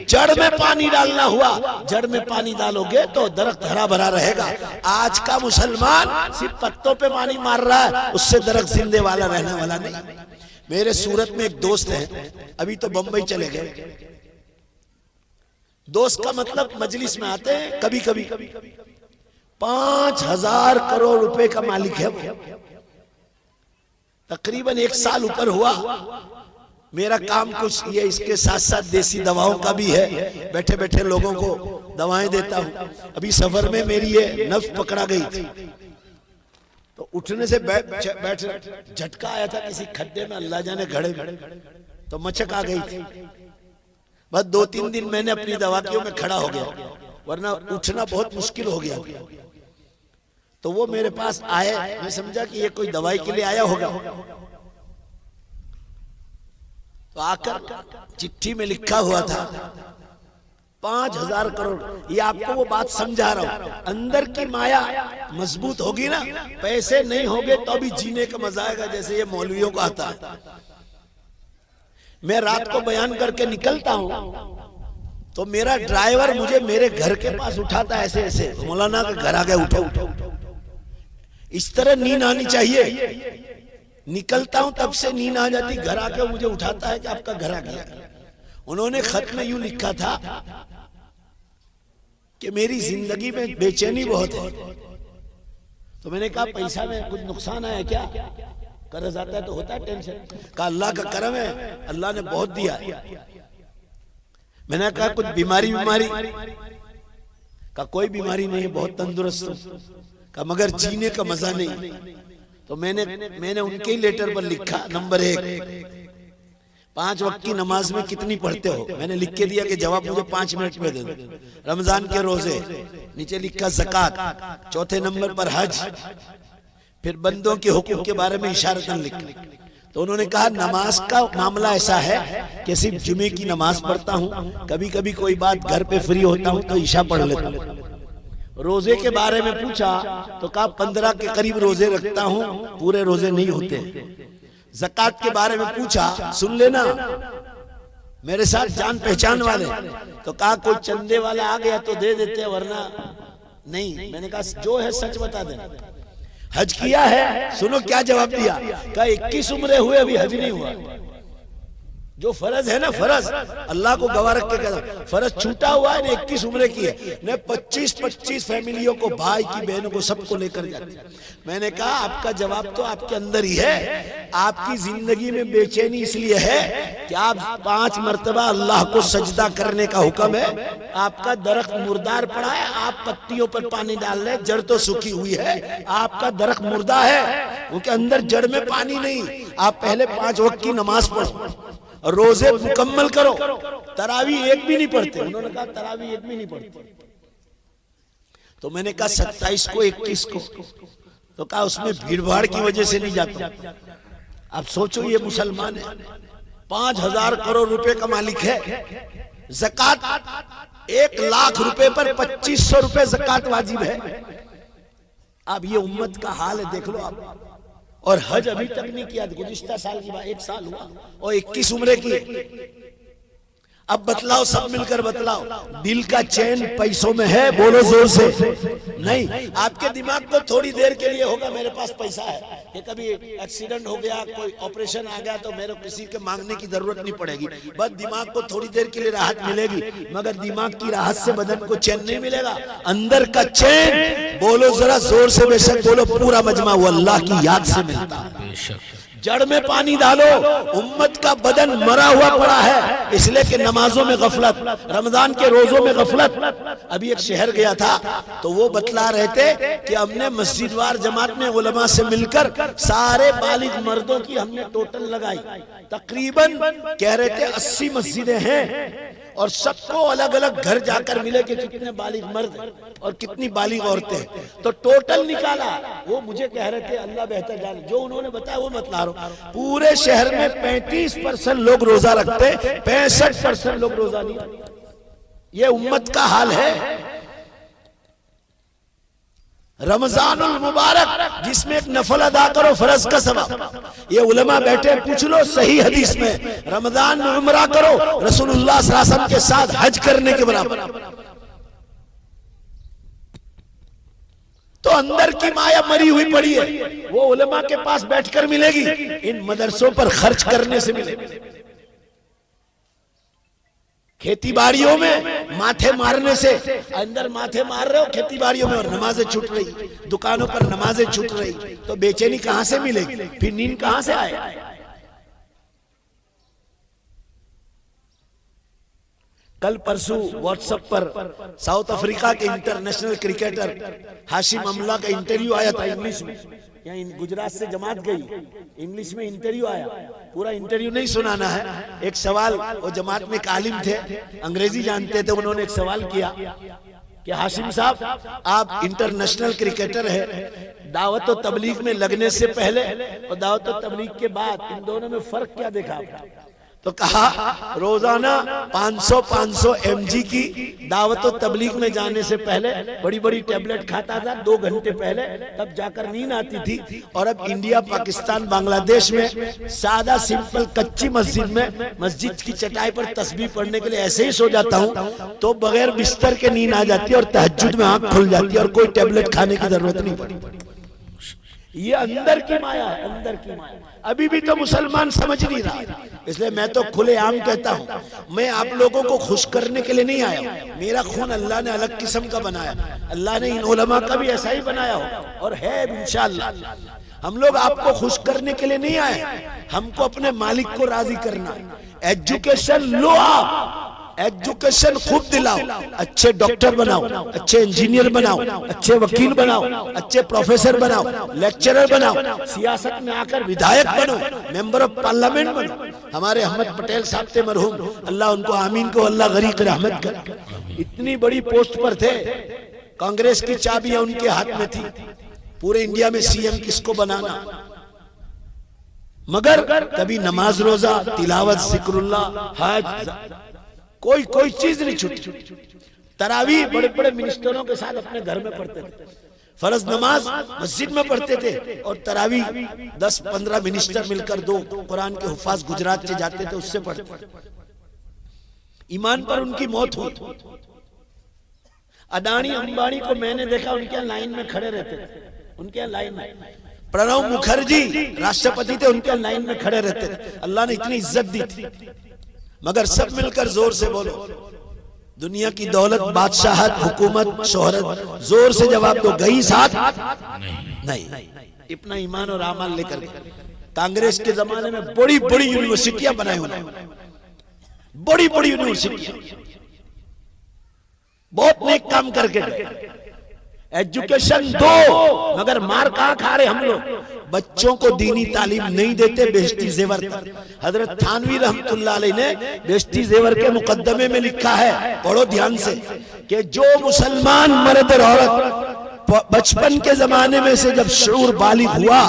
जड़ में पानी डालना हुआ, जड़ में पानी डालोगे तो दरख्त हरा भरा रहेगा। आज का मुसलमान सिर्फ पत्तों पे पानी मार रहा है, उससे दरख्त जिंदे वाला रहने वाला नहीं। मेरे सूरत में एक दोस्त है, अभी तो बंबई चले गए। दोस्त का मतलब मजलिस में आते हैं कभी कभी। 5,000 करोड़ रुपए का मालिक है वो। तकरीबन 1 साल ऊपर हुआ। मेरा काम कुछ ये इसके साथ साथ देसी दवाओं का भी है, बैठे बैठे लोगों को दवाएं देता हूं। अभी सफर में मेरी ये नफ्स पकड़ा गई थी, तो उठने से बैठ झटका आया था किसी खड्डे में, अल्लाह जाने घड़े में, तो मचक आ गई थी। बस 2-3 दिन मैंने अपनी दवाइयों में खड़ा हो गया, वरना उठना बहुत मुश्किल हो गया। तो वो मेरे पास आए, मैं समझा कि ये कोई दवाई के लिए आया होगा। तो आकर चिट्ठी में लिखा हुआ था 5,000 करोड़। ये आपको वो बात समझा रहा हूं, अंदर की माया मजबूत होगी ना, पैसे नहीं होंगे तो भी जीने का मजा आएगा, जैसे ये मौलवियों को आता है। मैं रात को बयान करके निकलता हूं तो मेरा ड्राइवर मुझे मेरे घर के पास उठाता है, ऐसे ऐसे, मौलाना का घर आ गया, उठो उठो। इस तरह नींद आनी चाहिए। निकलता हूं तब से नींद आ जाती, घर आके मुझे उठाता है कि आपका घर आ गया। उन्होंने खत में यूं लिखा था कि मेरी जिंदगी में बेचैनी बहुत है। तो मैंने कहा पैसा में कुछ नुकसान है क्या? कर्ज आता है तो होता है टेंशन। कहा अल्लाह का करम है, अल्लाह ने बहुत दिया। मैंने कहा कुछ बीमारी का? कोई बीमारी नहीं है, बहुत तंदुरुस्त हूं। का मगर जीने का मजा नहीं। तो मैंने उनके ही लेटर पर लिखा, नंबर 1, 5 वक्त की नमाज में कितनी पढ़ते हो? मैंने लिख के दिया कि जवाब मुझे 5 मिनट में दे दो। रमजान के रोजे, नीचे लिखा ज़कात, चौथे नंबर पर हज, फिर बंदों के हुकूक के बारे में इशारतन लिखा। तो उन्होंने कहा नमाज का मामला ऐसा है कि सिर्फ जुमे की नमाज पढ़ता हूँ, कभी कभी कोई बात घर पे फ्री होता हूँ तो ईशा पढ़ लेता हूँ। रोजे के बारे में पूछा तो कहा 15 के करीब रोजे रखता हूं, पूरे रोजे नहीं होते। ज़कात के बारे में पूछा, सुन लेना मेरे साथ जान पहचान वाले, तो कहा कोई चंदे वाला आ गया तो दे देते, वरना नहीं। मैंने कहा जो है सच बता देना। हज किया है? सुनो क्या जवाब दिया। कहा 21 उम्र हुए अभी हज नहीं हुआ। जो फर्ज है ना, फर्ज अल्लाह को गवाह रख के कहता, फर्ज छूटा हुआ है ना, 21 उम्र की है ने 25 फैमिलियों को, भाई की बहनों को, सबको लेकर जाते। मैंने कहा आपका जवाब तो आपके अंदर ही है। आपकी जिंदगी में बेचैनी इसलिए है कि आप 5 मर्तबा अल्लाह को सजदा करने का हुक्म है, आपका दरख्त मुर्दार पड़ा है, आप पत्तियों पर पानी डाल रहे, जड़ तो सूखी हुई है, आपका दरख्त मुर्दा है, क्योंकि अंदर जड़ में पानी नहीं। आप पहले 5 वक्त की नमाज पढ़ो, रोजे मुकम्मल करो। तरावी एक भी नहीं पढ़ते। उन्होंने कहा तरावी एक भी नहीं पढ़ते। तो मैंने कहा 27 को, 21 को, तो कहा उसमें भीड़ भाड़ की वजह से नहीं जाता। अब सोचो ये मुसलमान है, 5,000 करोड़ रुपए का मालिक है। ज़कात 1 लाख रुपए पर 2500 रुपए ज़कात वाजिब है। अब ये उम्मत का हाल है, देख लो आप। और हज अभी तक नहीं किया, गुज़िश्ता साल की बात, 1 साल हुआ और 21 उम्र की। अब बतलाओ, सब मिलकर बतलाओ, दिल का चैन पैसों में है? बोलो जोर से। नहीं, आपके दिमाग को थोड़ी देर के लिए होगा मेरे पास पैसा है, कि कभी एक्सीडेंट हो गया, कोई ऑपरेशन आ गया तो मेरे किसी के मांगने की जरूरत नहीं पड़ेगी, बस दिमाग को थोड़ी देर के लिए राहत मिलेगी, मगर दिमाग की राहत से बदन को चैन नहीं मिलेगा। अंदर का चैन, बोलो जरा जोर से, बेशक बोलो, पूरा मजमा वो अल्लाह की याद से मिलता है। बेशक जड़ में पानी डालो, उम्मत का बदन मरा हुआ पड़ा है, इसलिए कि नमाजों में गफलत, रमजान के रोजों में गफलत। अभी एक शहर गया था तो वो बतला रहे थे कि हमने मस्जिदवार जमात में उलमा से मिलकर सारे बालिग मर्दों की हमने टोटल लगाई, तकरीबन कह रहे थे 80 मस्जिदें हैं, और सबको अलग अलग घर जाकर मिले कि कितने बालिग मर्द और कितनी बालिग औरतें, तो टोटल निकाला। वो मुझे कह रहे थे, अल्लाह बेहतर जाने, जो उन्होंने बताया वो बतला रहा हूं। पूरे शहर में 35% लोग रोजा रखते, 65% लोग रोजा नहीं रखते। ये उम्मत का हाल है। रमजानुल मुबारक, जिसमें एक नफल अदा करो फर्ज का सवाब, ये उलमा बैठे, पूछ लो सही हदीस में, रमजान में उम्रा करो रसूलुल्लाह सल्लल्लाहु अलैहि वसल्लम के साथ हज करने के बराबर। तो अंदर की माया मरी हुई पड़ी है, वो उलमा के पास बैठकर मिलेगी, इन मदरसों पर खर्च करने से मिलेगी। खेती बाड़ियों में माथे मारने से, अंदर माथे मार रहे हो खेती बाड़ियों में और नमाजें छूट रही, दुकानों पर नमाजें छूट रही, तो बेचैनी कहां से मिलेगी, फिर नींद कहां से आए? कल परसों व्हाट्सएप पर साउथ अफ्रीका के इंटरनेशनल क्रिकेटर हाशिम अमला का इंटरव्यू आया था इंग्लिश में, यहाँ गुजरात से जमात गई, इंग्लिश में इंटरव्यू आया, पूरा इंटरव्यू नहीं सुनाना है। एक सवाल, वो जमात में एक आलिम थे, अंग्रेजी जानते थे, उन्होंने एक सवाल किया कि हाशिम साहब आप इंटरनेशनल क्रिकेटर है, दावत और तबलीग में लगने से पहले और दावत और तबलीग के बाद इन दोनों में फर्क क्या देखा? तो कहा रोजाना 500 mg की दावत और तबलीग में जाने से पहले बड़ी बड़ी टेबलेट खाता था 2 घंटे पहले, तब जाकर नींद आती थी। और अब इंडिया, पाकिस्तान, बांग्लादेश में सादा सिंपल कच्ची मस्जिद में, मस्जिद की चटाई पर तस्बीह पढ़ने के लिए ऐसे ही सो जाता हूँ तो बगैर बिस्तर के नींद आ जाती है और तहज्जुद में आंख खुल जाती है और कोई टेबलेट खाने की जरूरत नहीं पड़ती। ये अंदर की माया है, अंदर की माया। अभी भी तो मुसलमान समझ नहीं रहा, इसलिए मैं तो खुलेआम कहता हूँ, मैं आप लोगों को खुश करने के लिए नहीं आया, मेरा खून अल्लाह ने अलग किस्म का बनाया, अल्लाह ने इन उलमा का भी ऐसा ही बनाया हो और है इंशाअल्लाह। हम लोग आपको खुश करने के लिए नहीं आए, हमको अपने मालिक को राजी करना। एजुकेशन लो, आप एजुकेशन खूब दिलाओ, अच्छे डॉक्टर बनाओ, अच्छे इंजीनियर बनाओ, अच्छे वकील बनाओ, अच्छे प्रोफेसर बनाओ, लेक्चरर बनाओ, सियासत में आकर विधायक बनो, मेंबर ऑफ पार्लियामेंट बनो। हमारे अहमद पटेल साहब थे मरहूम, अल्लाह उनको आमीन को अल्लाह गरीक रहमत करे, इतनी बड़ी पोस्ट पर थे, कांग्रेस की चाबियां उनके हाथ में थी, पूरे इंडिया में सीएम किसको बनाना, मगर कभी नमाज रोजा, तिलावत, जिक्रुल्लाह, हज, कोई चीज नहीं छूटी। तरावी बड़े बड़े मिनिस्टरों के साथ अपने घर में पढ़ते थे, फर्ज नमाज मस्जिद में पढ़ते थे और तरावी 10-15 मिनिस्टर मिलकर 2 कुरान के हुफाज गुजरात से जाते थे, उससे पढ़ते। ईमान पर उनकी मौत हुई। अडानी अंबानी को मैंने देखा, उनके लाइन में खड़े रहते थे, उनके लाइन में। प्रणब मुखर्जी राष्ट्रपति थे, उनके लाइन में खड़े रहते थे। अल्लाह ने इतनी इज्जत दी थी, मगर सब मिलकर जोर से बोलो, दुनिया की दौलत, बादशाहत, हुकूमत, शोहरत, जोर से जवाब दो, गई साथ नहीं। इतना ईमान और आमाल लेकर कांग्रेस के जमाने में बड़ी बड़ी यूनिवर्सिटियां बनाई उन्होंने, बड़ी बड़ी यूनिवर्सिटियां, बहुत नेक काम करके। एजुकेशन दो, मगर मार कहां खा रहे हम लोग? बच्चों को दीनी तालीम नहीं देते, बेइज्जती जेवर तक। हजरत थानवी रहमतुल्लाह अलैह ने बेइज्जती जेवर के मुकद्दमे में लिखा है, पढ़ो ध्यान से, कि जो मुसलमान मर्द और औरत बचपन के जमाने में से जब शऊर बालिग हुआ,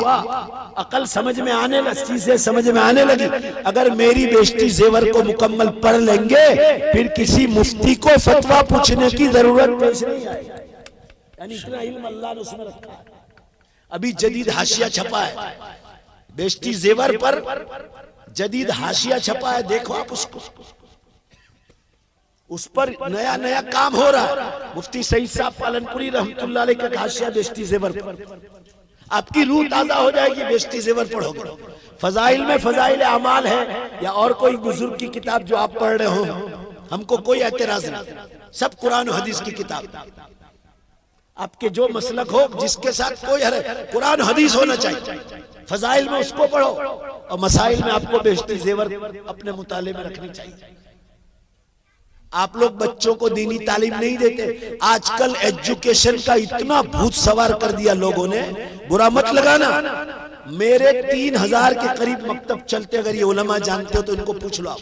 अकल समझ में आने लगी, चीजें समझ में आने लगी, अगर मेरी बेइज्जती जेवर को मुकम्मल पढ़ लेंगे, फिर किसी मुफ्ती को फतवा पूछने की जरूरत पेश नहीं आएगी। यानी इतना इल्म अल्लाह ने उसमें रखा है। अभी जदीद हाशिया छपा है, बेइज्जती जेवर पर जदीद हाशिया छपा है, देखो आप उसको। उस पर नया नया काम हो रहा है। मुफ्ती सईद साहब पालनपुरी रहमतुल्लाह अलैह का हाशिया बेश्ती जेवर पर, आपकी रूह ताजा हो जाएगी बेश्ती जेवर पढ़ोगे। फजाइल में फजाइल अमाल है या और कोई बुजुर्ग की किताब जो आप पढ़ रहे हो, हमको कोई एतराज नहीं, सब कुरान और हदीस की किताब। आपके जो मसलक हो, जिसके साथ कोई हर कुरान हदीस होना चाहिए। फजाइल में उसको पढ़ो और मसाइल में आपको बेश्ती जेवर अपने मुताले में रखनी चाहिए। आप लोग बच्चों को दीनी तालीम नहीं देते। आजकल एजुकेशन का इतना भूत सवार कर दिया लोगों ने, बुरा मत लगाना। मेरे 3000 के करीब मकतब चलते, अगर ये उलमा जानते हो तो इनको पूछ लो।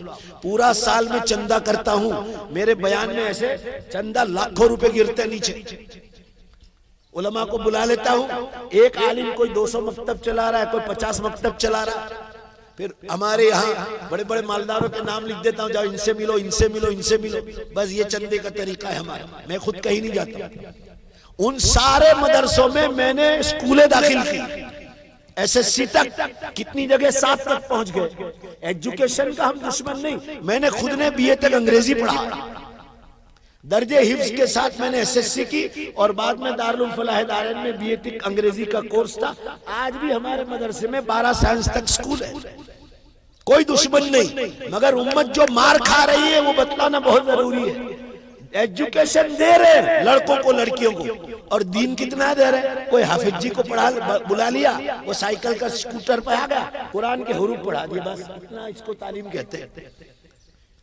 पूरा साल में चंदा करता हूं, मेरे बयान में ऐसे चंदा लाखों रुपए गिरते हैं नीचे। उलमा को बुला लेता हूं, एक आलिम कोई 200 मकतब चला रहा है, कोई 50 मकतब चला रहा है। फिर हमारे यहाँ बड़े बड़े मालदारों के नाम लिख देता हूं, जाओ इनसे मिलो, इनसे मिलो, इनसे मिलो। बस ये चंदे का तरीका है हमारा। मैं खुद कहीं नहीं जाता। उन सारे मदरसों में मैंने स्कूलें दाखिल की, SSC तक, कितनी जगह 7 तक पहुंच गए। एजुकेशन का हम दुश्मन नहीं। मैंने खुद ने BA तक अंग्रेजी पढ़ा, दर्जे हिफ्ज के साथ मैंने SSC की और बाद में दारुल फलाह दारैन में BA तक अंग्रेजी का कोर्स था। आज भी हमारे मदरसे में 12 साइंस तक स्कूल है, कोई दुश्मन नहीं। मगर उम्मत जो मार खा रही है वो बतलाना बहुत जरूरी है। एजुकेशन दे रहे हैं लड़कों को, लड़कियों को, और दीन कितना दे रहे हैं। कोई हाफिज जी को पढ़ा बुला लिया, वो साइकिल का स्कूटर पे आ गया, कुरान के हुरूफ पढ़ा दिए, बस इतना इसको तालीम कहते हैं।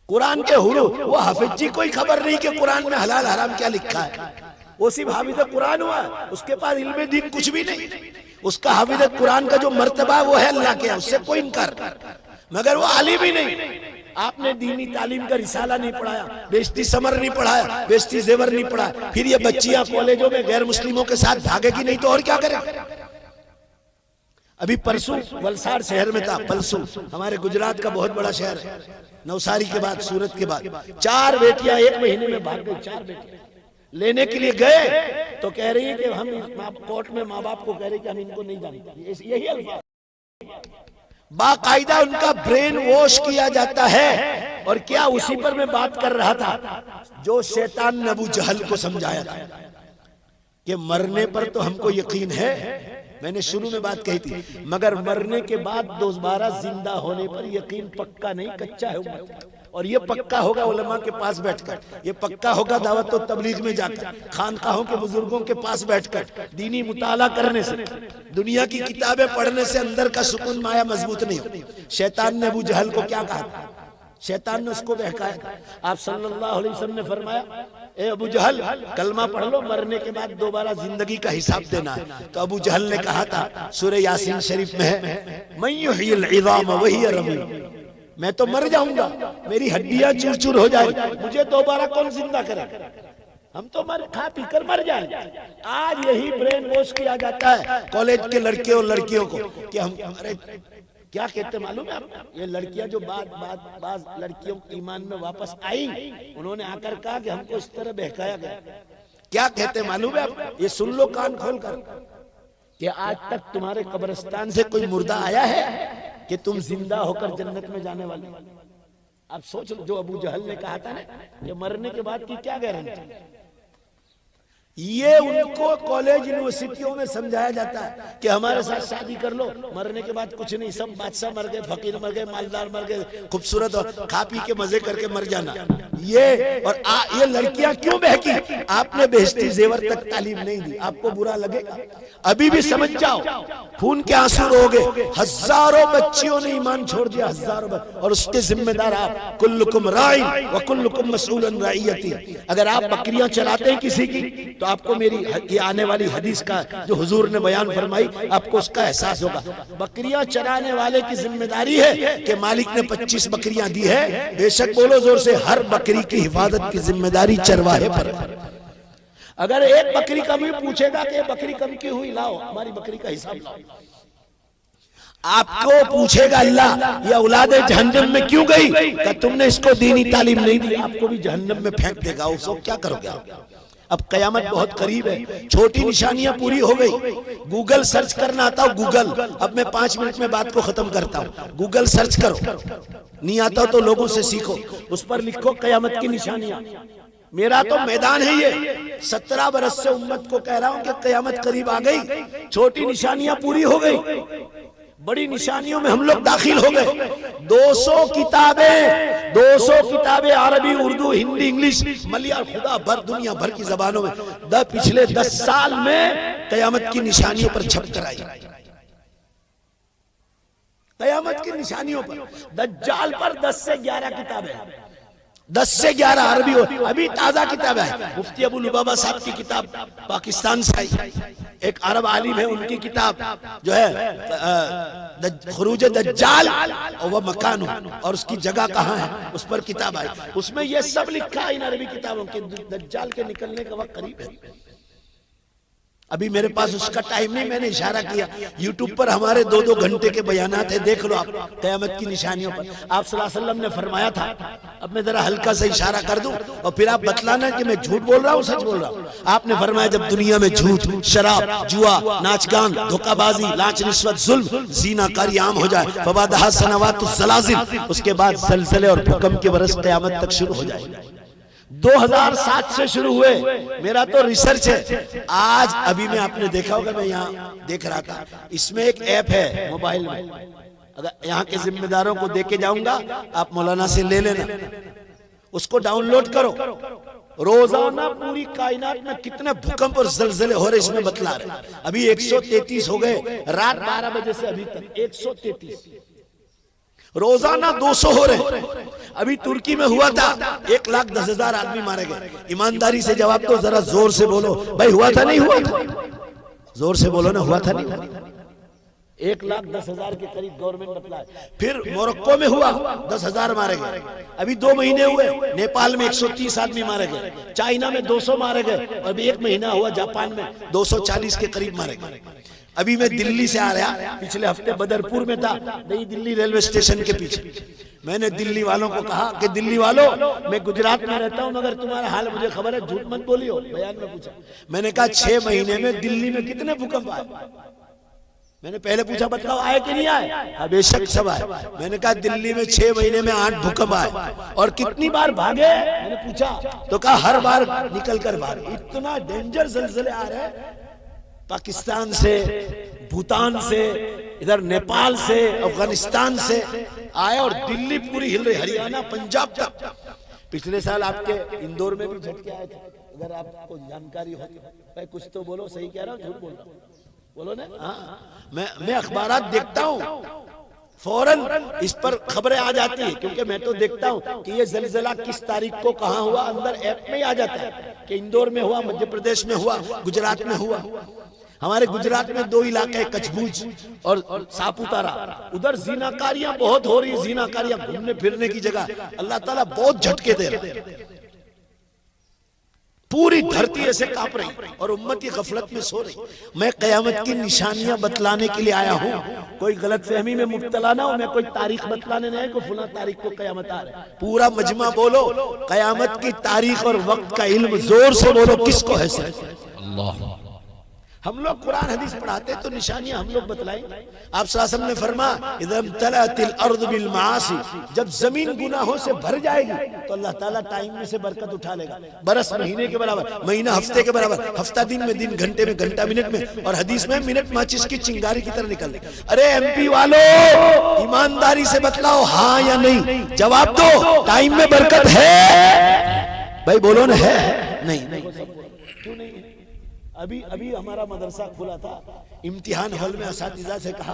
कुरान के हुरूफ, वो हाफिज जी कोई खबर नहीं कि कुरान में हलाल हराम क्या लिखा है। वो सिर्फ हाफिज कुरान हुआ, उसके पास इल्मे दीन कुछ भी नहीं। उसका हाफिज कुरान का जो मर्तबा वो है अल्लाह के, उससे कोई इनकार, मगर वो आलिम ही नहीं। आपने दीनी तालीम का रिसाला नहीं पढ़ाया, बेश्ती समर नहीं पढ़ाया, बेश्ती जेवर नहीं पढ़ाया। फिर ये बच्चियां कॉलेजों में गैर मुस्लिमों के साथ भागेगी नहीं तो और क्या करे। अभी परसों वलसाड़ शहर में था, परसों हमारे गुजरात का बहुत बड़ा शहर है, नवसारी के बाद, सूरत के बाद। 4 बेटियां 1 महीने में भाग गई। 4 बेटियां लेने के लिए गए तो कह रही है कि हम कोर्ट में माँ बाप को कह रहे कि हम इनको नहीं जानते। यही अल्फाज बाकायदा उनका ब्रेन वॉश किया जाता है। और क्या उसी पर मैं बात कर रहा था जो शैतान ने अबू जहल को समझाया था कि मरने पर तो हमको यकीन है, मैंने शुरू में बात कही थी, मगर मरने के बाद दोबारा जिंदा होने पर यकीन पक्का नहीं, कच्चा है उम्मत। और ये पक्का होगा उलमा के पास बैठकर, ये पक्का होगा दावत और तबलीग में जाकर, खानकाहों के बुजुर्गों के पास बैठकर, दीनी मुताला करने से, दुनिया की किताबें पढ़ने से अंदर का सुकून माया मजबूत नहीं हो। शैतान ने अबू जहल को क्या कहा? शैतान ने उसको बहकाया। आप सल्लल्लाहु अलैहि वसल्लम ने फरमाया, ए अबू जहल कलमा पढ़ लो, मरने के बाद दोबारा जिंदगी का हिसाब देना है। तो अबू जहल ने कहा था, सूरह यासीन शरीफ में है, मैं युहील इज़ाम व हिय रमीम, मैं तो मर जाऊंगा, मेरी हड्डियां चूर चूर हो जाएगी, मुझे दोबारा कौन जिंदा करे। हम तो खा पी कर मर जाएंगे। आज यही ब्रेन वॉश किया जाता है कॉलेज के लड़के और लड़कियों को कि हम, अरे क्या कहते मालूम है आपको, ये लड़कियां जो बाज लड़कियों ईमान में वापस आई, उन्होंने आकर कहा कि हमको इस तरह बहकाया गया। क्या कहते मालूम है आपको? ये सुन लो कान खोल कर कि आज तक तुम्हारे कब्रिस्तान से कोई मुर्दा आया है कि तुम जिंदा होकर जन्नत में जाने वाले। आप सोच लो, जो अबू जहल ने कहा था ना कि मरने के बाद की क्या गारंटी, ये उनको कॉलेज यूनिवर्सिटियों में समझाया जाता है कि हमारे साथ शादी कर लो, मरने के बाद कुछ नहीं, सब बादशाह मर गए, फकीर मर गए, मालदार मर गए, खूबसूरत और खा पी के मजे करके मर जाना। ये और ये लड़कियां क्यों बहकी? आपने बेइज्जती जेवर तक तालीम नहीं दी, आपको बुरा लगेगा। अभी भी समझ जाओ, खून के आंसू रोगे। हजारों बच्चियों ने ईमान छोड़ दिया, हजारों, और उसके जिम्मेदार आप। कुल्लुकुम राइन व कुल्लुकुम मसऊलन रइयती। अगर आप बकरियां चराते हैं किसी की तो आपको मेरी ये आने वाली हदीस का जो हुजूर ने बयान फरमाई, आपको उसका एहसास होगा। बकरियां चराने वाले की जिम्मेदारी है कि मालिक ने 25 बकरियां दी है, बेशक बोलो जोर से, हर बकरी की हिफाजत की जिम्मेदारी चरवाहे पर है। अगर एक बकरी कम ही पूछेगा कि बकरी कम क्यों हुई, लाओ हमारी बकरी का हिसाब लाओ, आपको पूछेगा अल्लाह ये औलादे जहन्नम में क्यों गई, कि तुमने इसको दीनी तालीम नहीं दी, आपको भी जहन्नम में फेंक देगा। उसको क्या करोगे आप? अब कयामत बहुत करीब है, छोटी निशानियां पूरी हो गई। गूगल सर्च करना आता हो, गूगल, अब मैं 5 मिनट में बात को खत्म करता हूं। गूगल सर्च करो, नहीं आता तो लोगों से सीखो, उस पर लिखो कयामत की निशानियां। मेरा तो मैदान है ये, 17 बरस से उम्मत को कह रहा हूं कि कयामत करीब आ गई, छोटी निशानियां पूरी हो गई, बड़ी निशानियों में हम लोग दाखिल हो गए। 200 किताबें अरबी, उर्दू, हिंदी, इंग्लिश, मलयालम, खुदा भर दुनिया भर की जबानों में पिछले 10 साल में कयामत की निशानियों पर छप कर आई। कयामत की निशानियों पर, दज्जाल पर 10 से 11 किताबें, 10 से 11 अरबी। अभी ताजा किताब है, मुफ्ती अबू लुबाबा साहब की किताब पाकिस्तान से आई, एक अरब आलिम है, उनकी किताब जो है खुरूज दज्जाल और वह मकान और उसकी जगह कहाँ है, उस पर किताब आई। उसमें यह सब लिखा है इन अरबी किताबों के, दज्जाल के निकलने का वक्त करीब है। अभी मेरे पास उसका टाइम नहीं, मैंने इशारा किया, यूट्यूब पर हमारे 2-2 घंटे के बयानात है, देख लो आप कयामत की निशानियों पर। आप सल्लल्लाहु अलैहि वसल्लम ने फरमाया था, अब मैं जरा हल्का सा इशारा कर दूं और फिर आप बतलाना कि मैं झूठ बोल रहा हूं सच बोल रहा हूं। आपने फरमाया जब दुनिया में झूठ, शराब, जुआ, नाच गान, धोखाबाजी, लांच, रिश्वत, जुल्म, ज़िनाकारी आम हो जाए, फबादहा सनवातुज़ ज़लाज़िल, उसके बाद ज़लज़ले और भूकंप के बरस क़यामत तक शुरू हो जाएगा। 2007 से शुरू हुए, मेरा तो रिसर्च है। आज अभी में आपने देखा होगा, मैं यहाँ देख रहा था, इसमें एक ऐप है मोबाइल में, अगर यहाँ के जिम्मेदारों को देके जाऊंगा, आप मौलाना से ले लेना, उसको डाउनलोड करो। रोजाना पूरी कायनात में कितने भूकंप और जलजले हो रहे इसमें बतला रहे। अभी 133 हो गए, रात 12 बजे से अभी तक 133, रोजाना 200 हो रहे। अभी तुर्की में हुआ था, 1,10,000 आदमी मारे गए। ईमानदारी से जवाब दो, जरा जोर से बोलो भाई, हुआ था नहीं हुआ था? जोर से बोलो ना, हुआ था नहीं? 1,10,000 के करीब गवर्नमेंट बतलाए। फिर मोरक्को में हुआ, 10,000 मारे गए। अभी 2 महीने हुए, नेपाल में 130 आदमी मारे गए, चाइना में 200 मारे गए, और अभी 1 महीना हुआ जापान में 240 के करीब मारे गए। अभी मैं दिल्ली से आ रहा, पिछले हफ्ते बदरपुर में था, नई दिल्ली रेलवे स्टेशन के पीछे। मैंने दिल्ली वालों को कहा कि दिल्ली वालों, मैं गुजरात में रहता हूं मगर तुम्हारा हाल मुझे खबर है, झूठ मत बोलियो। बयान में पूछा, मैंने कहा 6 महीने में दिल्ली में कितने भूकंप आए? मैंने पहले पूछा बतलाओ आए कि नहीं आए? बेशक सब आए। मैंने कहा दिल्ली में 6 महीने में 8 भूकंप आए, और कितनी बार भागे? मैंने पूछा तो कहा हर बार निकल कर भागे। इतना डेंजर जलजले आ रहे हैं पाकिस्तान से, भूटान से, इधर नेपाल से, अफगानिस्तान से आए, और दिल्ली पूरी हिल रही, हरियाणा, पंजाब तक। पिछले साल आपके इंदौर में भी झटके आए थे, अगर आपको जानकारी हो भाई कुछ तो बोलो, सही कह रहा हूँ झूठ बोल रहा हूँ, बोलो ना। हाँ, मैं अखबारात देखता हूँ, फौरन इस पर खबरें आ जाती है, क्योंकि मैं तो देखता हूं कि ये जलजला किस तारीख को कहां हुआ, अंदर ऐप में ही आ जाता है कि इंदौर में हुआ, मध्य प्रदेश में हुआ, गुजरात में हुआ। हमारे गुजरात में 2 इलाके, कच्छभूज और सापुतारा, उधर जीनाकारियां बहुत हो रही, जीनाकारियां घूमने फिरने की जगह, अल्लाह ताला बहुत झटके दे रहे। पूरी धरती ऐसे कांप रही और उम्मत गफलत में सो रही। मैं कयामत की निशानियां बतलाने के लिए आया हूं, कोई गलतफहमी में मुब्तला ना हो। मैं कोई तारीख बतलाने नहीं, कोई फुला तारीख को कयामत आ रहा है। पूरा मजमा बोलो, कयामत की तारीख और वक्त का इल्म जोर से बोलो, किसको है सर? अल्लाह। हम लोग कुरान हदीस पढ़ाते तो निशानियां हम लोग बतलाएंगे। आप सल्लल्लाहु अलैहि वसल्लम ने फरमाया इदम तलातिल अर्द बिल मासी, जब जमीन गुनाहों से भर जाएगी तो अल्लाह ताला टाइम में से बरकत उठा लेगा। बरस महीने के बराबर, महीना हफ्ते के बराबर, हफ्ता दिन में दिन, घंटे में घंटा, मिनट में, और हदीस में मिनट माचिस की चिंगारी की तरह निकल। अरे एमपी वालों, ईमानदारी से बतलाओ हाँ या नहीं, जवाब दो। टाइम में बरकत है भाई, बोलो ना है? नहीं। क्यों नहीं? अभी हमारा मदरसा खुला था, इम्तिहान हॉल में असातिज़ा से कहा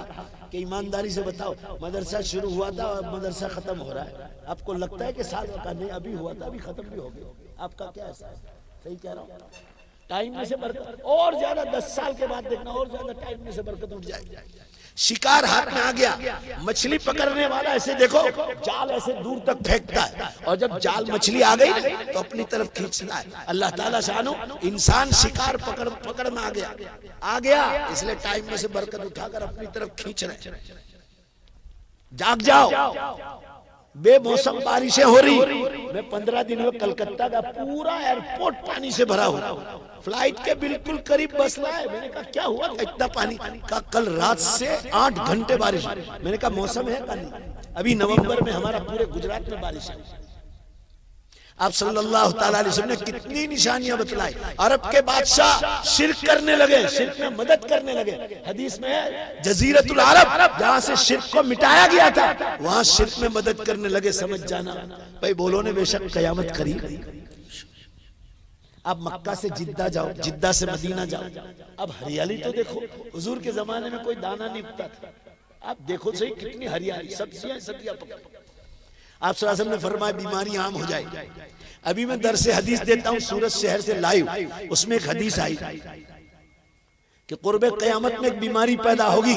कि ईमानदारी से बताओ, मदरसा शुरू हुआ था और मदरसा खत्म हो रहा है, आपको लगता है कि साल का? नहीं, अभी हुआ था, अभी खत्म भी हो गया। आपका क्या ऐसा है? सही कह रहा हूँ, टाइम में से बरकत और ज्यादा, 10 साल के बाद देखना और ज्यादा टाइम में से बरकत उठ जाएगी। शिकार हाथ में आ गया, मछली पकड़ने वाला ऐसे देखो, जाल ऐसे दूर तक फेंकता है, और जब जाल मछली आ गई तो अपनी तरफ खींचता है। अल्लाह ताला शानो, इंसान शिकार पकड़ में आ गया, इसलिए टाइम में से बरकत उठाकर अपनी तरफ खींच रहे। जाग जाओ, बेमौसम बारिशें हो रही। मैं 15 दिन में कलकत्ता का पूरा एयरपोर्ट पानी से भरा हुआ, फ्लाइट के बिल्कुल करीब बस लाए। मैंने कहा क्या हुआ इतना पानी? का कल रात से 8 घंटे बारिश। मैंने कहा मौसम है का नहीं? अभी नवंबर में हमारा पूरे गुजरात में बारिश है। आप सल्लल्लाहु ताला अलैहि वसल्लम ने कितनी निशानियां बतलाई। अरब के बादशाह शिर्क करने लगे, शिर्क में मदद करने लगे। हदीस में है जजीरतुल अरब, जहां से शिर्क को मिटाया गया था, वहां शिर्क में मदद करने लगे। समझ जाना भाई, बोलो ने बेशक कयामत करीब। आप मक्का से जिद्दा जाओ, जिद्दा से मदीना जाओ, अब हरियाली तो देखो। हुजूर के जमाने में कोई दाना नहीं उगता था, आप देखो सही कितनी हरियाली, सब्जियां सब्जियां। आप सल्लल्लाहु अलैहि वसल्लम ने फरमाया बीमारी आम हो जाए। अभी मैं दर से हदीस देता हूं सूरत शहर से लाइव, उसमें एक हदीस आई कि कुर्बे क़यामत में एक बीमारी पैदा होगी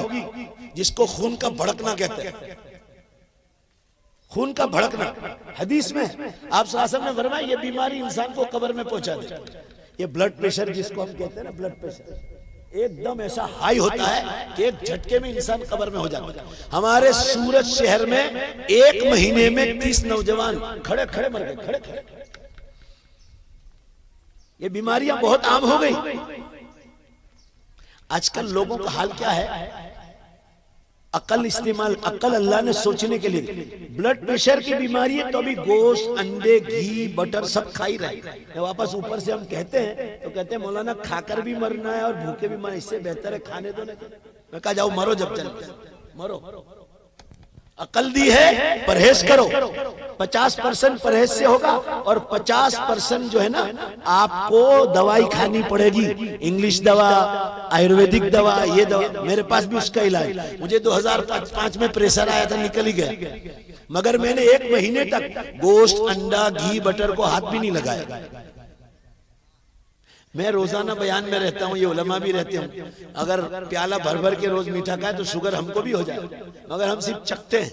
जिसको खून का भड़कना कहते हैं। खून का भड़कना हदीस में। आप सल्लल्लाहु अलैहि वसल्लम ने फरमाया ये बीमारी इंसान को कब्र में पहुंचा दे। ये ब्लड प्रेशर जिसको हम कहते हैं ना, ब्लड प्रेशर एकदम ऐसा हाई होता है कि एक झटके में इंसान कब्र में हो जाता है। हमारे सूरत शहर में 1 महीने में 30 नौजवान खड़े खड़े मर गए, खड़े खड़े। ये बीमारियां बहुत आम हो गई। आजकल लोगों का हाल क्या है? अकल इस्तेमाल, अकल अल्लाह ने सोचने के लिए। ब्लड प्रेशर की बीमारी है तो अभी गोश्त, अंडे, घी, बटर सब खा ही रहे। वापस ऊपर से हम कहते हैं तो कहते हैं मौलाना खाकर भी मरना है और भूखे भी मरना, इससे बेहतर है खाने दो। मैं कहा जाओ मरो, जब चल मरो। अकल दी है परहेज करो। 50% परहेज से होगा और 50% जो है ना आपको दवाई खानी पड़ेगी। इंग्लिश दवा, आयुर्वेदिक दवा, ये दवा। मेरे पास भी उसका इलाज। मुझे 2005 में प्रेशर आया था, निकल ही गया, मगर मैंने 1 महीने तक गोश्त, अंडा, घी, बटर को हाथ भी नहीं लगाया। मैं रोजाना बयान में रहता हूँ, ये उलमा भी रहते हैं। अगर प्याला भर भर के रोज मीठा खाए तो शुगर हमको भी हो जाए, मगर हम सिर्फ चखते हैं।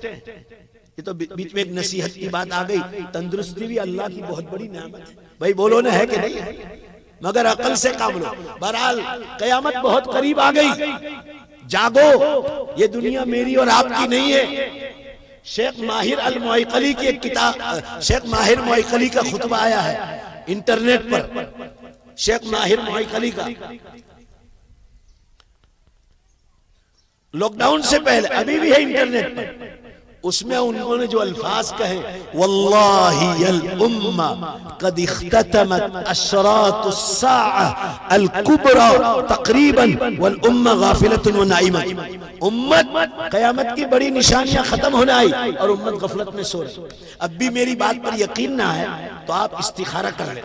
ये तो बीच में एक नसीहत की बात आ गई। तंदुरुस्ती भी अल्लाह की बहुत बड़ी नेमत है भाई, बोलो ना है कि नहीं है? मगर अकल से काम लो। बहरहाल कयामत बहुत करीब आ गई, जागो। ये दुनिया मेरी और आपकी नहीं है। शेख माहिर अल मुइक़ली की एक किताब, शेख माहिर मुइक़ली का खुतबा आया है इंटरनेट पर। शेख माहिर मुइक़ली का लॉकडाउन से पहले, अभी भी है इंटरनेट पर। उसमें उन्होंने जो अल्फाज कहे, वल्लाहि अल उम्मा कद इख्ततमत अशरातुस साअ अल कुबरा तकरीबन वल उम्मा गाफिलतुन व नाइमत। उम्मत कयामत की बड़ी निशानियां खत्म होने आई और उम्मत गफलत में सो रही। अब भी मेरी बात पर यकीन ना है तो आप इस्तिखारा कर लें,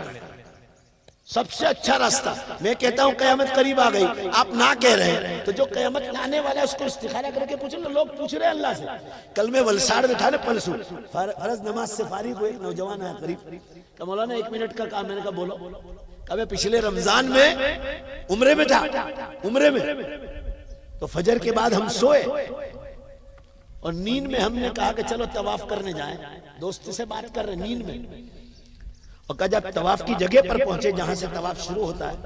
सबसे अच्छा रास्ता। मैं कहता हूं कयामत करीब आ गई, आप ना कह रहे हैं तो जो कयामत लाने वाला है उसको इस्तिखारा करके पूछ लो। लोग पूछ रहे हैं अल्लाह से। कल मैं वलसाड़ में था ना, परसों फर्ज नमाज से फारिग हुए, एक नौजवान आया करीब, का मौलाना 1 मिनट का काम। मैंने कहा बोलो। कभी पिछले रमजान में उम्रे में था, उम्रे में तो फजर के बाद हम सोए और नींद में हमने कहा कि चलो तवाफ करने जाएं। दोस्त से बात कर रहे नींद में, और कहा जब तवाफ की जगह पर पहुंचे जहां से तवाफ शुरू होता है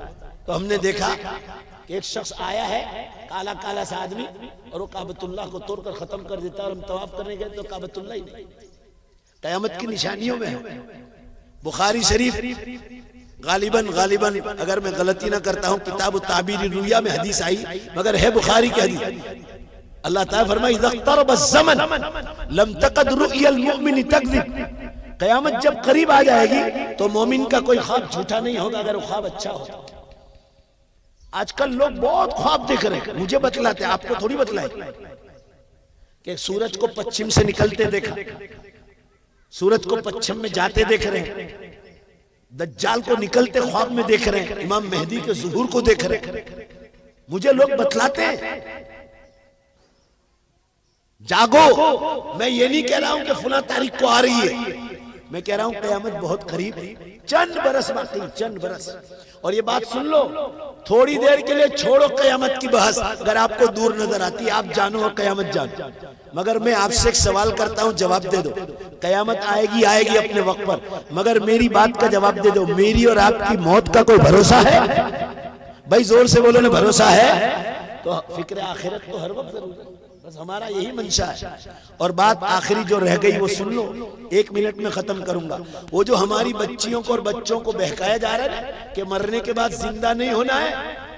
तो हमने देखा कि एक शख्स आया है, काला काला सा आदमी, और वो काबतुल्लाह को तोड़कर खत्म कर देता है। और हम तवाफ करने गए तो काबतुल्लाह ही नहीं। कयामत की निशानियों में है। बुखारी शरीफ गालिबन अगर मैं गलती ना करता हूं किताब ताबीर रुया में हदीस आई, मगर है बुखारी की हदीस। अल्लाह ताला फरमाए इज़ा क़रब अज़्ज़मन लम तक़द रु'यल मुमिन तकज़िब। कयामत जब करीब आ जाएगी तो मोमिन का कोई ख्वाब झूठा नहीं होगा अगर वो ख्वाब अच्छा हो। आजकल लोग बहुत ख्वाब देख रहे हैं, मुझे बतलाते, आपको थोड़ी बतलाए कि सूरज को पश्चिम से निकलते देखा, सूरज को पश्चिम में जाते देख रहे हैं, दज्जाल को निकलते ख्वाब में देख रहे हैं, इमाम मेहदी के ज़ुहूर को देख रहे हैं। मुझे लोग बतलाते हैं जागो। मैं ये नहीं कह रहा हूं कि फुला तारीख को आ रही है, मैं कह रहा हूं कयामत बहुत करीब है, चंद बरस बाकी, चंद बरस। और ये बात सुन लो, थोड़ी देर के लिए छोड़ो कयामत की बहस। अगर आपको दूर नजर आती है आप जानो और कयामत जानो, मगर मैं आपसे एक सवाल करता हूं, जवाब दे दो। कयामत आएगी आएगी अपने वक्त पर, मगर मेरी बात का जवाब दे दो, मेरी और आपकी मौत का कोई भरोसा है? भाई जोर से बोलो ना, भरोसा है? तो फिक्र आखिरत तो हर वक्त जरूर है। बस हमारा यही मंशा है। और बात आखिरी जो रह गई वो सुन लो, 1 मिनट में खत्म करूंगा। वो जो हमारी बच्चियों को और बच्चों को बहकाया जा रहा है ना कि मरने के बाद जिंदा नहीं होना है,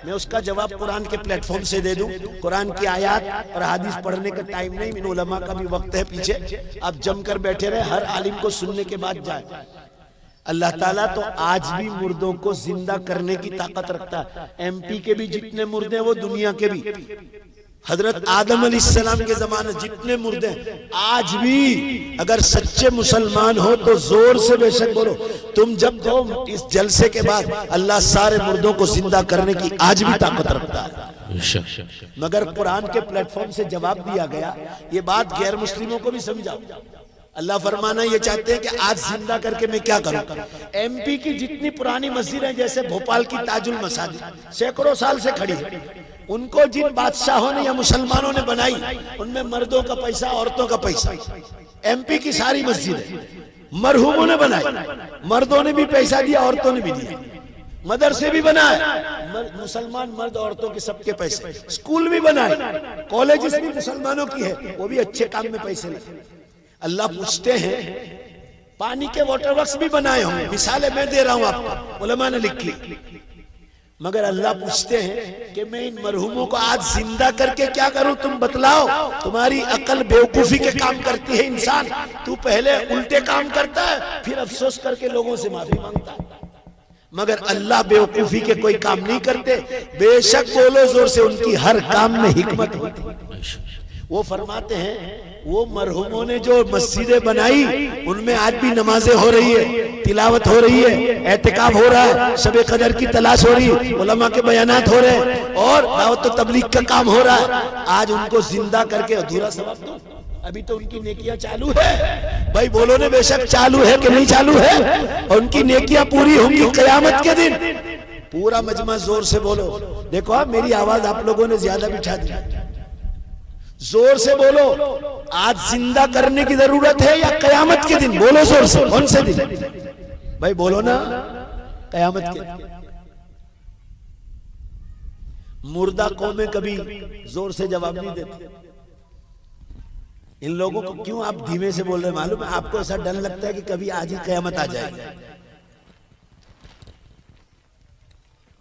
मैं उसका जवाब कुरान के प्लेटफॉर्म से दे दूं। कुरान की आयत और हदीस पढ़ने का टाइम नहीं, इन उलमा का भी वक्त है पीछे। आप जमकर बैठे रहे, हर आलिम को सुनने के बाद जाए। अल्लाह ताला तो आज भी मुर्दों को जिंदा करने की ताकत रखता है। एमपी के भी जितने मुर्दे हैं वो दुनिया के भी, हजरत आदम अलैहिस्सलाम के जमाने जितने मुर्दे आज भी अगर सच्चे मुसलमान हो तो जोर से बेशक बोलो। तुम जब कहो इस जलसे के बाद अल्लाह सारे मुर्दों को जिंदा करने की आज भी ताकत रखता है। मगर कुरान के प्लेटफॉर्म से जवाब दिया गया, ये बात गैर मुस्लिमों को भी समझाओ। अल्लाह फरमाना ये चाहते हैं कि आज जिंदा करके मैं क्या करूं। एमपी की जितनी पुरानी मस्जिद है, जैसे भोपाल की ताजुल मसाजिद सैकड़ों साल से खड़ी है, उनको जिन बादशाहों ने या मुसलमानों ने बनाई, उनमें मर्दों का पैसा औरतों का पैसा। एमपी की सारी मस्जिदें मरहूमों ने बनाई, मर्दों ने भी पैसा दिया औरतों ने भी दिया। मदरसे भी बनाए, मुसलमान मर्द औरतों के सबके पैसे। स्कूल भी बनाए, कॉलेजेस भी मुसलमानों की है, वो भी अच्छे काम में पैसे लगे। अल्लाह पूछते हैं, पानी के वाटर वर्क्स भी बनाए होंगे, मिसालें मैं दे रहा हूं आपको, उलमा ने लिखी। मगर अल्लाह पूछते हैं कि मैं इन मरहूमों को आज जिंदा करके क्या करूं, तुम बतलाओ। तुम्हारी अकल बेवकूफी के काम करती है इंसान, तू पहले उल्टे काम करता है फिर अफसोस करके लोगों से माफी मांगता है। मगर अल्लाह बेवकूफी के कोई काम नहीं करते। बेशक बोलो जोर से, उनकी हर काम में हिकमत होती है। वो फरमाते हैं, वो मरहूमों ने जो मस्जिदें बनाई उनमें आज भी नमाजें हो रही है, तिलावत हो रही है, एहतिकाफ हो रहा है, शबे कदर की तलाश हो रही है, उलमा के बयानात हो रहे हैं और दावत व तबलीग का काम हो रहा है। आज उनको जिंदा करके अधूरा सवाब दो? अभी तो उनकी नेकियां चालू है। भाई बोलो ने, बेशक चालू है कि नहीं चालू है? और उनकी नेकियां पूरी होंगी क़यामत के दिन। पूरा मजमा जोर से बोलो। देखो मेरी आवाज आप लोगों ने ज्यादा बिठा दी, जोर से बोलो। आज जिंदा करने की जरूरत है या कयामत के दिन? बोलो जोर से, कौन से दिन? भाई बोलो ना, कयामत के दिन। मुर्दा कौमें कभी जोर से जवाब नहीं देती। इन लोगों को क्यों आप धीमे से बोल रहे मालूम है? आपको ऐसा डर लगता है कि कभी आज ही कयामत आ जाएगी।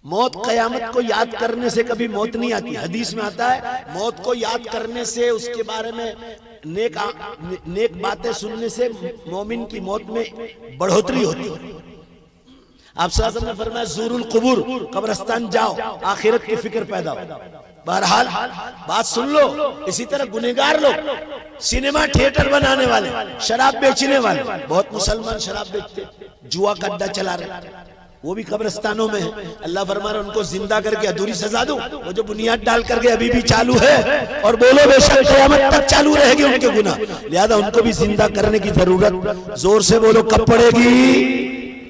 मौत कयामत को याद करने से कभी मौत नहीं आती। हदीस में आता है, मौत को याद करने से, उसके बारे में नेक बातें सुनने से मोमिन की मौत में बढ़ोतरी होती है। आप साहब ने फरमाया, ज़ूरुल कुबूर, कब्रिस्तान जाओ, आखिरत की फिक्र पैदा हो। बहरहाल बात सुन लो। इसी तरह गुनहगार लोग, सिनेमा थिएटर बनाने वाले, शराब बेचने वाले, बहुत मुसलमान शराब बेचते, जुआ का अड्डा चला रहे, वो भी कब्रिस्तानों में है। अल्लाह फरमा रहा है, उनको जिंदा करके अधूरी सजा दो। वो जो बुनियाद डाल करके अभी भी चालू है, और बोलो बेशक क़यामत तक चालू रहेगी उनके गुनाह। लिहाजा उनको भी जिंदा करने की जरूरत। जोर से बोलो, कब पड़ेगी?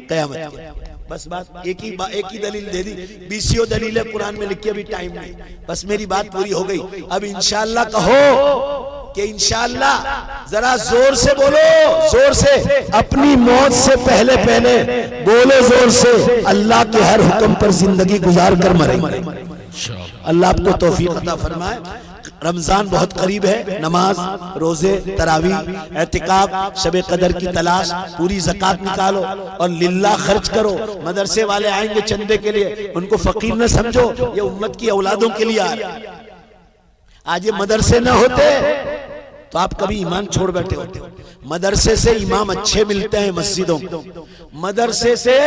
क़यामत की। बस बात एक ही दलील दे दी। 20 दलीलें कुरान में लिखी, अभी टाइम नहीं। बस मेरी बात पूरी हो गई। अब इंशाअल्लाह कहो कि इंशाअल्लाह। जरा जोर से बोलो, जोर से, अपनी मौत से पहले पहले बोलो जोर से, अल्लाह के हर हुक्म पर जिंदगी गुजार कर मरेंगे। अल्लाह आपको तौफीक अता फरमाए। रमजान बहुत करीब है। नमाज, रोजे, तरावी, एहतिकाफ, शबे कदर की तलाश, पूरी ज़कात निकालो और लिल्लाह खर्च करो। मदरसे वाले आएंगे चंदे के लिए, उनको फकीर न समझो, ये उम्मत की औलादों के लिए आ रहा है। आज ये मदरसे न होते तो आप कभी ईमान छोड़ बैठे होते। मदरसे से इमाम अच्छे मिलते हैं मस्जिदों को, मदरसे से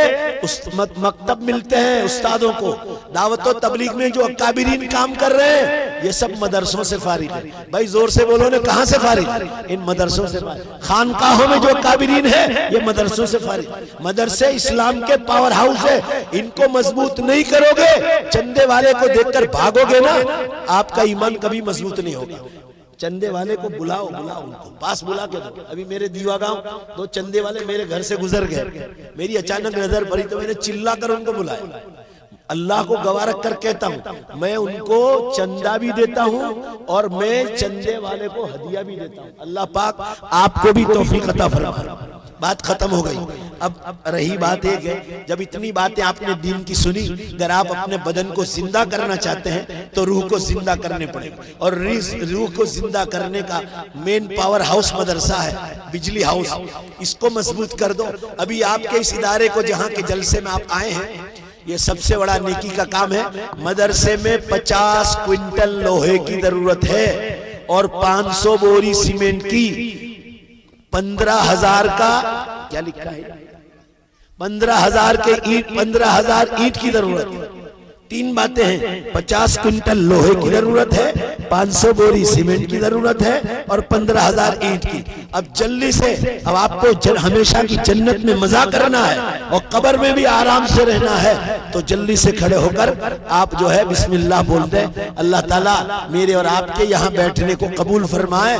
मकतब मिलते हैं उस्तादों को। दावत व तबलीग में जो अकाबिरीन काम कर रहे हैं, ये सब मदरसों से फारिग है। भाई जोर से बोलो ने, कहां से फारिग? इन मदरसों से फारिग। खानकाहों में जो अकाबिरीन है, ये मदरसों से फारिग। मदरसे इस्लाम के पावर हाउस है। इनको मजबूत नहीं करोगे, चंदे वाले को देखकर भागोगे ना, आपका ईमान कभी मजबूत नहीं होगा। चंदे वाले को बुलाओ, उनको पास बुला के दो। अभी मेरे दीवा गांव 2 चंदे वाले मेरे घर से गुजर गए, मेरी अचानक नजर पड़ी तो मैंने चिल्ला कर उनको बुलाया। अल्लाह को गवाह रख कर कहता हूँ, मैं उनको चंदा भी देता हूँ और मैं चंदे वाले को हदिया भी देता हूँ। अल्लाह पाक आपको भी तौफीक अता फरमाए। बात खत्म हो गई। अब रही बात एक है, जब इतनी बातें आपने दीन की सुनी, अगर आप अपने बदन को जिंदा करना चाहते हैं तो रूह को जिंदा करने पड़ेगा। और रूह को जिंदा करने का मेन पावर हाउस मदरसा है, बिजली हाउस, इसको मजबूत कर दो। अभी आपके इस इदारे को, जहाँ के जलसे में आप आए हैं, ये सबसे बड़ा नेकी का काम है। मदरसे में 50 क्विंटल लोहे की जरूरत है और 500 बोरी सीमेंट की, 15,000 का क्या लिखा है, 15,000 के ईंट, 15,000 ईंट की जरूरत है। 3 बातें हैं, 50 क्विंटल लोहे की जरूरत है, 500 बोरी सीमेंट की जरूरत है और 15,000 ईंट की। अब जल्दी से, अब आपको हमेशा की जन्नत में मजा करना है और कब्र में भी आराम से रहना है, तो जल्दी से खड़े होकर आप जो है बिस्मिल्लाह बोल दें। अल्लाह ताला मेरे और आपके यहाँ बैठने को कबूल फरमाए।